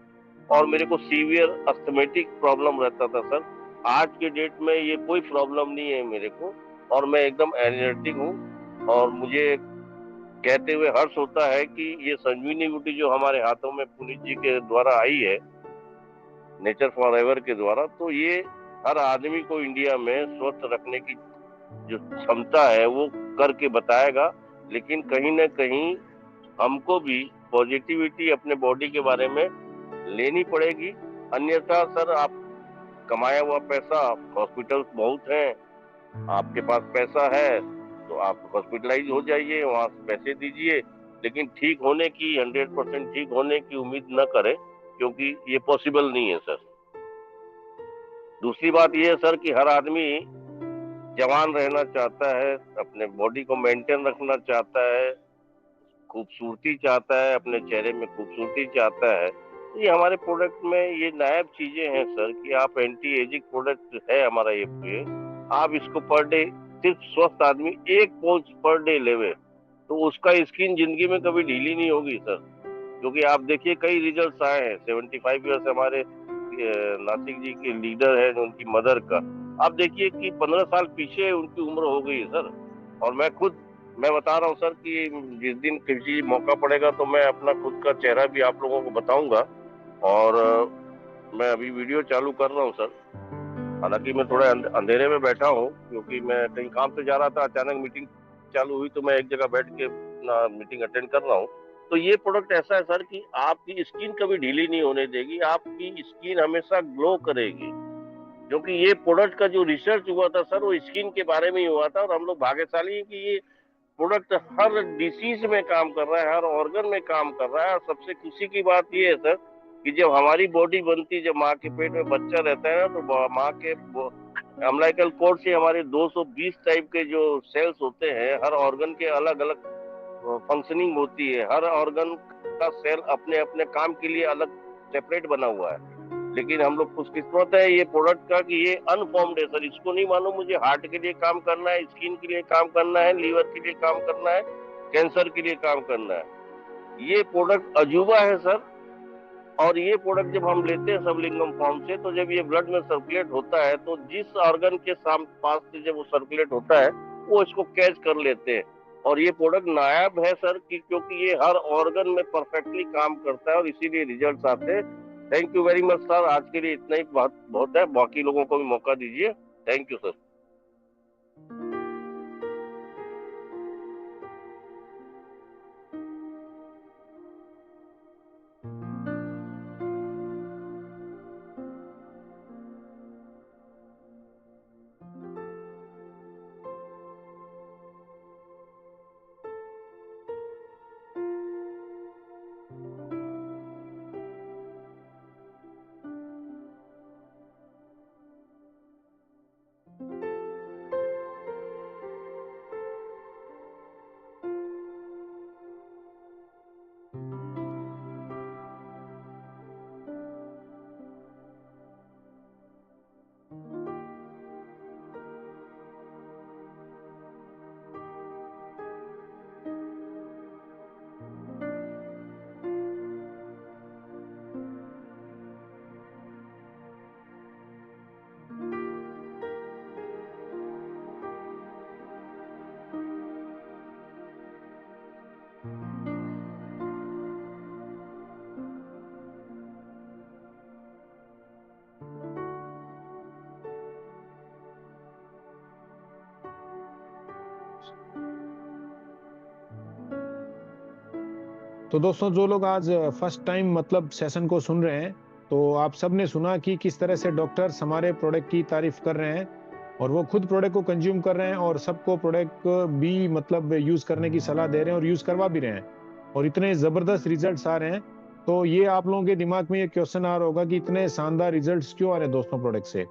और मेरे को सीवियर अस्थमेटिक प्रॉब्लम रहता था सर। आज के डेट में ये कोई प्रॉब्लम नहीं है मेरे को, और मैं एकदम एनर्जेटिक हूँ। और मुझे कहते हुए हर्ष होता है कि ये संजीवनी बूटी जो हमारे हाथों में पुनीत जी के द्वारा आई है, नेचर फॉरएवर के द्वारा, तो ये हर आदमी को इंडिया में स्वस्थ रखने की जो क्षमता है वो करके बताएगा। लेकिन कहीं ना कहीं हमको भी पॉजिटिविटी अपने बॉडी के बारे में लेनी पड़ेगी। अन्यथा सर, आप कमाया हुआ पैसा, हॉस्पिटल्स बहुत हैं, आपके पास पैसा है तो आप हॉस्पिटलाइज हो जाइए, वहां से पैसे दीजिए, लेकिन ठीक होने की 100% ठीक होने की उम्मीद न करें, क्योंकि ये पॉसिबल नहीं है सर। दूसरी बात ये है सर कि हर आदमी जवान रहना चाहता है, अपने बॉडी को मेंटेन रखना चाहता है, खूबसूरती चाहता है, अपने चेहरे में खूबसूरती चाहता है। तो ये हमारे प्रोडक्ट में ये नायाब चीजें हैं सर कि आप एंटी एजिंग प्रोडक्ट है हमारा ये, आप इसको पर डे सिर्फ स्वस्थ आदमी 1 पाउच पर डे लेवे तो उसका स्किन जिंदगी में कभी ढीली नहीं होगी सर। क्योंकि आप देखिए कई रिजल्ट्स आए हैं। 75 ईयर्स हमारे नासिक जी के लीडर है, उनकी मदर का, आप देखिए कि 15 साल पीछे उनकी उम्र हो गई है सर। और मैं बता रहा हूँ सर कि जिस दिन किसी मौका पड़ेगा तो मैं अपना खुद का चेहरा भी आप लोगों को बताऊंगा। और मैं अभी वीडियो चालू कर रहा हूँ सर। हालांकि मैं थोड़ा अंधेरे में बैठा हूँ, क्योंकि मैं कहीं काम से जा रहा था, अचानक मीटिंग चालू हुई तो मैं एक जगह बैठ के अपना मीटिंग अटेंड कर रहा हूँ। तो ये प्रोडक्ट ऐसा है सर कि आपकी स्किन कभी ढीली नहीं होने देगी, आपकी स्किन हमेशा ग्लो करेगी। क्योंकि ये प्रोडक्ट का जो रिसर्च हुआ था सर, वो स्किन के बारे में ही हुआ था। और हम लोग भाग्यशाली हैं कि ये प्रोडक्ट हर डिसीज में काम कर रहा है, हर ऑर्गन में काम कर रहा है। और सबसे खुशी की बात ये है सर कि जब हमारी बॉडी बनती, जब माँ के पेट में बच्चा रहता है ना, तो माँ के अम्बिलिकल कॉर्ड से हमारे 220 टाइप के जो सेल्स होते हैं, हर ऑर्गन के अलग अलग फंक्शनिंग होती है। हर ऑर्गन का सेल अपने अपने काम के लिए अलग सेपरेट बना हुआ है। लेकिन हम लोग खुशकिस्मत है ये प्रोडक्ट का कि ये अनफॉर्म्ड है सर। इसको नहीं मालूम मुझे हार्ट के लिए काम करना है, स्किन के लिए काम करना है, लीवर के लिए काम करना है, कैंसर के लिए काम करना है। ये प्रोडक्ट अजूबा है सर। और ये प्रोडक्ट जब हम लेते हैं सबलिंगम फॉर्म से, तो जब ये ब्लड में सर्कुलेट होता है तो जिस ऑर्गन के पास से जब वो सर्कुलेट होता है वो इसको कैच कर लेते हैं। और ये प्रोडक्ट नायाब है सर क्योंकि ये हर ऑर्गन में परफेक्टली काम करता है, और इसीलिए रिजल्ट आते हैं। Thank you very much sir. आज के लिए इतना ही बहुत है, बाकी लोगों को भी मौका दीजिए। Thank you sir. तो दोस्तों, जो लोग आज फर्स्ट टाइम मतलब सेशन को सुन रहे हैं, तो आप सब ने सुना कि किस तरह से डॉक्टर्स हमारे प्रोडक्ट की तारीफ कर रहे हैं, और वो खुद प्रोडक्ट को कंज्यूम कर रहे हैं, और सबको प्रोडक्ट भी मतलब यूज करने की सलाह दे रहे हैं और यूज करवा भी रहे हैं, और इतने जबरदस्त रिजल्ट्स आ रहे हैं। तो ये आप लोगों के दिमाग में ये क्वेश्चन आ रहा होगा कि इतने शानदार रिजल्ट्स क्यों आ रहे हैं दोस्तों प्रोडक्ट से।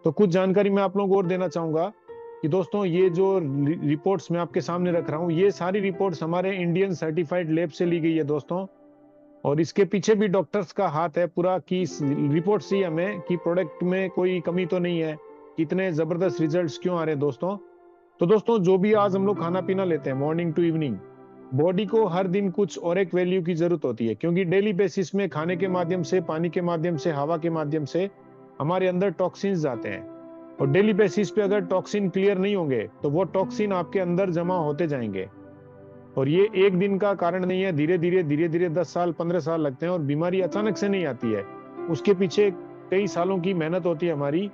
तो कुछ जानकारी मैं आप लोगों को और देना चाहूंगा कि दोस्तों, ये जो रिपोर्ट्स मैं आपके सामने रख रहा हूँ, ये सारी रिपोर्ट्स हमारे इंडियन सर्टिफाइड लैब से ली गई है दोस्तों। और इसके पीछे भी डॉक्टर्स का हाथ है पूरा कि इस रिपोर्ट से हमें कि प्रोडक्ट में कोई कमी तो नहीं है, कितने जबरदस्त रिजल्ट्स क्यों आ रहे हैं दोस्तों। तो दोस्तों जो भी आज हम लोग खाना पीना लेते हैं मॉर्निंग टू इवनिंग, बॉडी को हर दिन कुछ और एक वैल्यू की जरूरत होती है, क्योंकि डेली बेसिस में खाने के माध्यम से, पानी के माध्यम से, हवा के माध्यम से हमारे अंदर टॉक्सिन्स जाते हैं। और डेली बेसिस पे अगर टॉक्सिन क्लियर नहीं होंगे तो वो टॉक्सिन आपके अंदर जमा होते जाएंगे। और ये एक दिन का कारण नहीं है, धीरे धीरे 10 साल 15 साल लगते हैं। और बीमारी अचानक से नहीं आती है, उसके पीछे कई सालों की मेहनत होती है हमारी,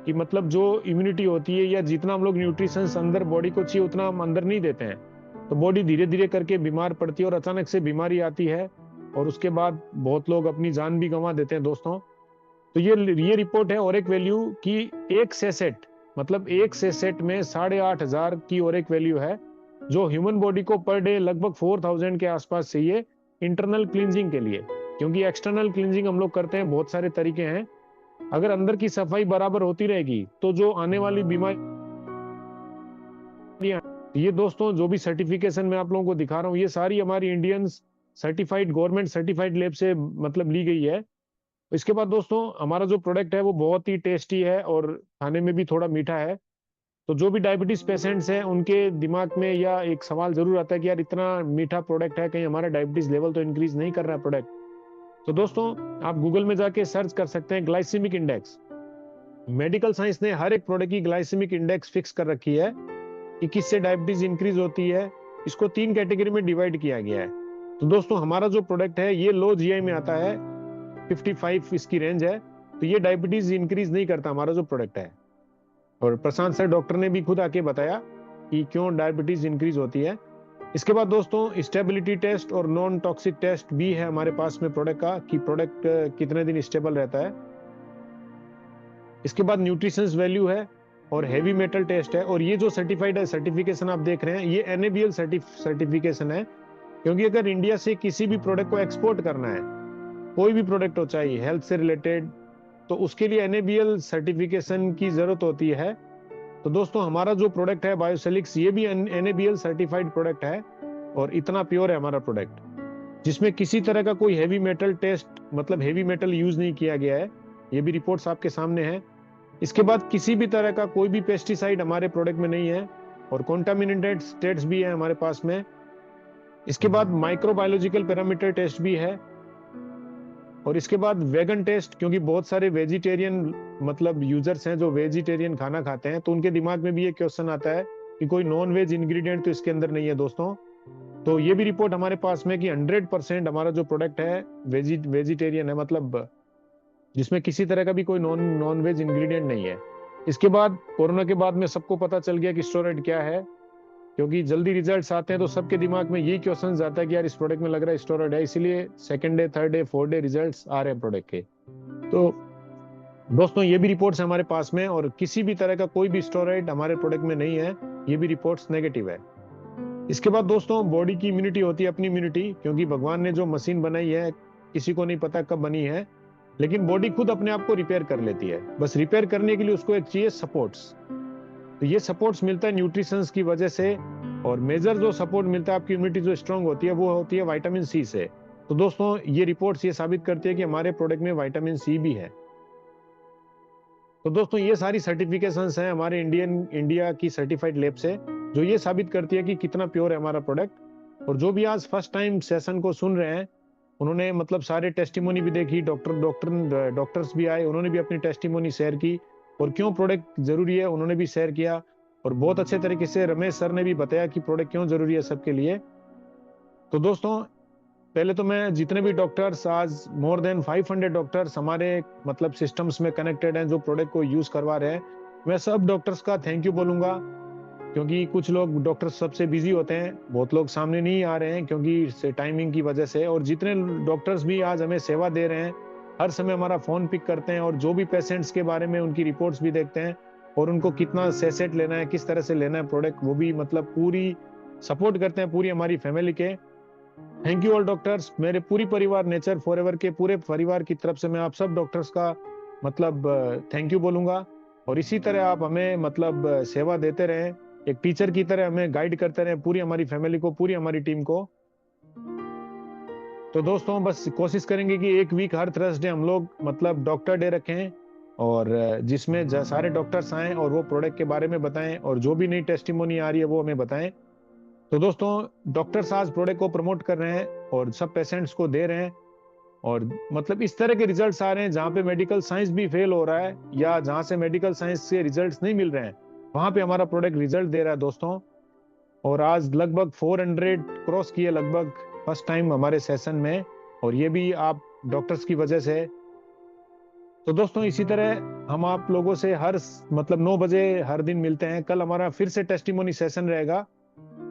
कि मतलब जो इम्यूनिटी होती है या जितना हम लोग न्यूट्रिशंस अंदर बॉडी को चाहिए उतना हम अंदर नहीं देते हैं, तो बॉडी धीरे धीरे करके बीमार पड़ती है और अचानक से बीमारी आती है और उसके बाद बहुत लोग अपनी जान भी गंवा देते हैं दोस्तों। तो ये रिपोर्ट है और एक वैल्यू की एक सेसेट, मतलब एक सेसेट में 8,500 की और एक वैल्यू है, जो ह्यूमन बॉडी को पर डे लगभग 4,000 के आसपास चाहिए इंटरनल क्लींजिंग के लिए। क्योंकि एक्सटर्नल क्लींजिंग हम लोग करते हैं, बहुत सारे तरीके हैं, अगर अंदर की सफाई बराबर होती रहेगी तो जो आने वाली बीमारियां, ये दोस्तों जो भी सर्टिफिकेशन मैं आप लोगों को दिखा रहा हूँ, ये सारी हमारी Indian certified, government certified lab से मतलब ली गई है। इसके बाद दोस्तों हमारा जो प्रोडक्ट है वो बहुत ही टेस्टी है और खाने में भी थोड़ा मीठा है। तो जो भी डायबिटीज पेशेंट्स हैं उनके दिमाग में या एक सवाल जरूर आता है कि यार इतना मीठा प्रोडक्ट है, कहीं हमारा डायबिटीज लेवल तो इंक्रीज नहीं कर रहा है प्रोडक्ट। तो दोस्तों आप गूगल में जाके सर्च कर सकते हैं ग्लाइसेमिक इंडेक्स। मेडिकल साइंस ने हर एक प्रोडक्ट की ग्लाइसेमिक इंडेक्स फिक्स कर रखी है कि किससे डायबिटीज इंक्रीज होती है। इसको 3 कैटेगरी में डिवाइड किया गया है। तो दोस्तों हमारा जो प्रोडक्ट है ये लो जीआई में आता है, 55 इसकी रेंज है, तो ये डायबिटीज इंक्रीज नहीं करता हमारा जो प्रोडक्ट है। और प्रशांत सर डॉक्टर ने भी खुद आके बताया कि क्यों डायबिटीज इंक्रीज होती है। इसके बाद दोस्तों स्टेबिलिटी टेस्ट और नॉन टॉक्सिक टेस्ट भी है हमारे पास में प्रोडक्ट का, कि प्रोडक्ट कितने दिन स्टेबल रहता है। इसके बाद न्यूट्रिशंस वैल्यू है और हेवी मेटल टेस्ट है। और ये जो सर्टिफाइड है, सर्टिफिकेशन आप देख रहे हैं, ये NABL सर्टिफिकेशन है। क्योंकि अगर इंडिया से किसी भी प्रोडक्ट को एक्सपोर्ट करना है, कोई भी प्रोडक्ट हो चाहे हेल्थ से रिलेटेड, तो उसके लिए NABL सर्टिफिकेशन की जरूरत होती है। तो दोस्तों हमारा जो प्रोडक्ट है बायोसेलिक्स, ये भी NABL सर्टिफाइड प्रोडक्ट है और इतना प्योर है हमारा प्रोडक्ट, जिसमें किसी तरह का कोई हेवी मेटल टेस्ट, मतलब हेवी मेटल यूज नहीं किया गया है। ये भी रिपोर्ट्स आपके सामने है। इसके बाद किसी भी तरह का कोई भी पेस्टिसाइड हमारे प्रोडक्ट में नहीं है और कॉन्टामिनेटेड स्टेट्स भी है हमारे पास में। इसके बाद माइक्रोबायोलॉजिकल पैरामीटर टेस्ट भी है। और इसके बाद वेगन टेस्ट, क्योंकि बहुत सारे वेजिटेरियन मतलब यूजर्स हैं जो वेजिटेरियन खाना खाते हैं, तो उनके दिमाग में भी ये क्वेश्चन आता है कि कोई नॉन वेज इंग्रेडिएंट तो इसके अंदर नहीं है दोस्तों। तो ये भी रिपोर्ट हमारे पास में कि 100% हमारा जो प्रोडक्ट है वेजिटेरियन है, मतलब जिसमें किसी तरह का भी कोई नॉन वेज इंग्रेडिएंट नहीं है। इसके बाद कोरोना के बाद में सबको पता चल गया कि स्टेरॉइड क्या है, क्योंकि जल्दी रिजल्ट्स आते हैं तो सबके दिमाग में यही क्वेश्चन आता है कि यार इस प्रोडक्ट में लग रहा है स्टेरॉइड है, इसीलिए 2nd day 3rd day 4th day results आ रहे हैं प्रोडक्ट के। तो दोस्तों ये भी रिपोर्ट्स हमारे पास में, और किसी भी तरह का कोई भी स्टेरॉइड हमारे प्रोडक्ट में नहीं है, ये भी रिपोर्ट्स नेगेटिव है। इसके बाद दोस्तों बॉडी की इम्यूनिटी होती है, अपनी इम्यूनिटी, क्योंकि भगवान ने जो मशीन बनाई है किसी को नहीं पता कब बनी है, लेकिन बॉडी खुद अपने आप को रिपेयर कर लेती है। बस रिपेयर करने के लिए उसको एक चाहिए सपोर्ट्स। तो ये सपोर्ट्स मिलता है न्यूट्रिशंस की वजह से, और मेजर जो सपोर्ट मिलता है आपकी इम्यूनिटी जो स्ट्रांग होती है वो होती है विटामिन सी से। तो दोस्तों ये रिपोर्ट्स ये साबित करती है कि हमारे प्रोडक्ट में विटामिन सी भी है। तो दोस्तों ये सारी सर्टिफिकेशंस हैं हमारे इंडिया की सर्टिफाइड लैब से, जो ये साबित करती है कि कितना प्योर है हमारा प्रोडक्ट। और जो भी आज फर्स्ट टाइम सेशन को सुन रहे हैं, उन्होंने मतलब सारे टेस्टिमोनी भी देखी, डॉक्टर्स भी आए, उन्होंने भी अपनी टेस्टिमोनी शेयर की, और क्यों प्रोडक्ट जरूरी है उन्होंने भी शेयर किया। और बहुत अच्छे तरीके से रमेश सर ने भी बताया कि प्रोडक्ट क्यों जरूरी है सबके लिए। तो दोस्तों पहले तो मैं जितने भी डॉक्टर्स, आज मोर देन 500 डॉक्टर्स हमारे मतलब सिस्टम्स में कनेक्टेड हैं जो प्रोडक्ट को यूज करवा रहे हैं, मैं सब डॉक्टर्स का थैंक यू बोलूंगा। क्योंकि कुछ लोग डॉक्टर्स सबसे बिजी होते हैं, बहुत लोग सामने नहीं आ रहे हैं क्योंकि टाइमिंग की वजह से, और जितने डॉक्टर्स भी आज हमें सेवा दे रहे हैं, हर समय हमारा फोन पिक करते हैं, और जो भी पेशेंट्स के बारे में उनकी रिपोर्ट्स भी देखते हैं, और उनको कितना सेसेट लेना है, किस तरह से लेना है प्रोडक्ट, वो भी मतलब पूरी सपोर्ट करते हैं पूरी हमारी फैमिली के। Thank you all doctors. मेरे पूरी परिवार नेचर फॉरएवर के पूरे परिवार की तरफ से मैं आप सब डॉक्टर्स का मतलब थैंक यू बोलूंगा। और इसी तरह आप हमें मतलब सेवा देते रहें, एक टीचर की तरह हमें गाइड करते रहें, पूरी हमारी फैमिली को, पूरी हमारी टीम को। तो दोस्तों बस कोशिश करेंगे कि एक वीक हर थर्सडे हम लोग मतलब डॉक्टर डे रखें, और जिसमें सारे डॉक्टर्स आएं और वो प्रोडक्ट के बारे में बताएं, और जो भी नई टेस्टिमोनी आ रही है वो हमें बताएं। तो दोस्तों डॉक्टर्स आज प्रोडक्ट को प्रमोट कर रहे हैं और सब पेशेंट्स को दे रहे हैं, और मतलब इस तरह के रिजल्ट्स आ रहे हैं जहाँ पे मेडिकल साइंस भी फेल हो रहा है या जहाँ से मेडिकल साइंस से रिजल्ट्स नहीं मिल रहे हैं, वहाँ पे हमारा प्रोडक्ट रिजल्ट दे रहा है दोस्तों। और आज लगभग 400 क्रॉस किए लगभग फर्स्ट टाइम हमारे सेशन में, और ये भी आप डॉक्टर्स की वजह से। तो दोस्तों इसी तरह हम आप लोगों से हर मतलब 9 बजे हर दिन मिलते हैं। कल हमारा फिर से टेस्टिमोनी सेशन रहेगा।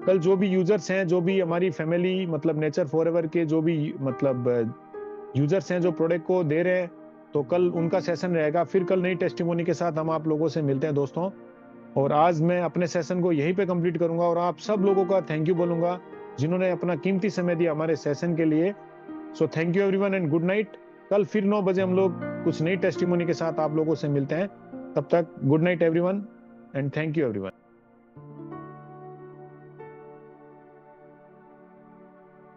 कल जो भी यूजर्स हैं, जो भी हमारी फैमिली मतलब नेचर फॉरएवर के जो भी मतलब यूजर्स हैं जो प्रोडक्ट को दे रहे हैं, तो कल उनका सेशन रहेगा। फिर कल नई टेस्टिमोनी के साथ हम आप लोगों से मिलते हैं दोस्तों। और आज मैं अपने सेशन को यहीं पे कंप्लीट करूंगा, और आप सब लोगों का थैंक यू बोलूंगा जिन्होंने अपना कीमती समय दिया हमारे सेशन के लिए। So thank you everyone and good night. कल फिर 9 बजे हम लोग कुछ नई टेस्टिमोनी के साथ आप लोगों से मिलते हैं। तब तक good night everyone and thank you everyone.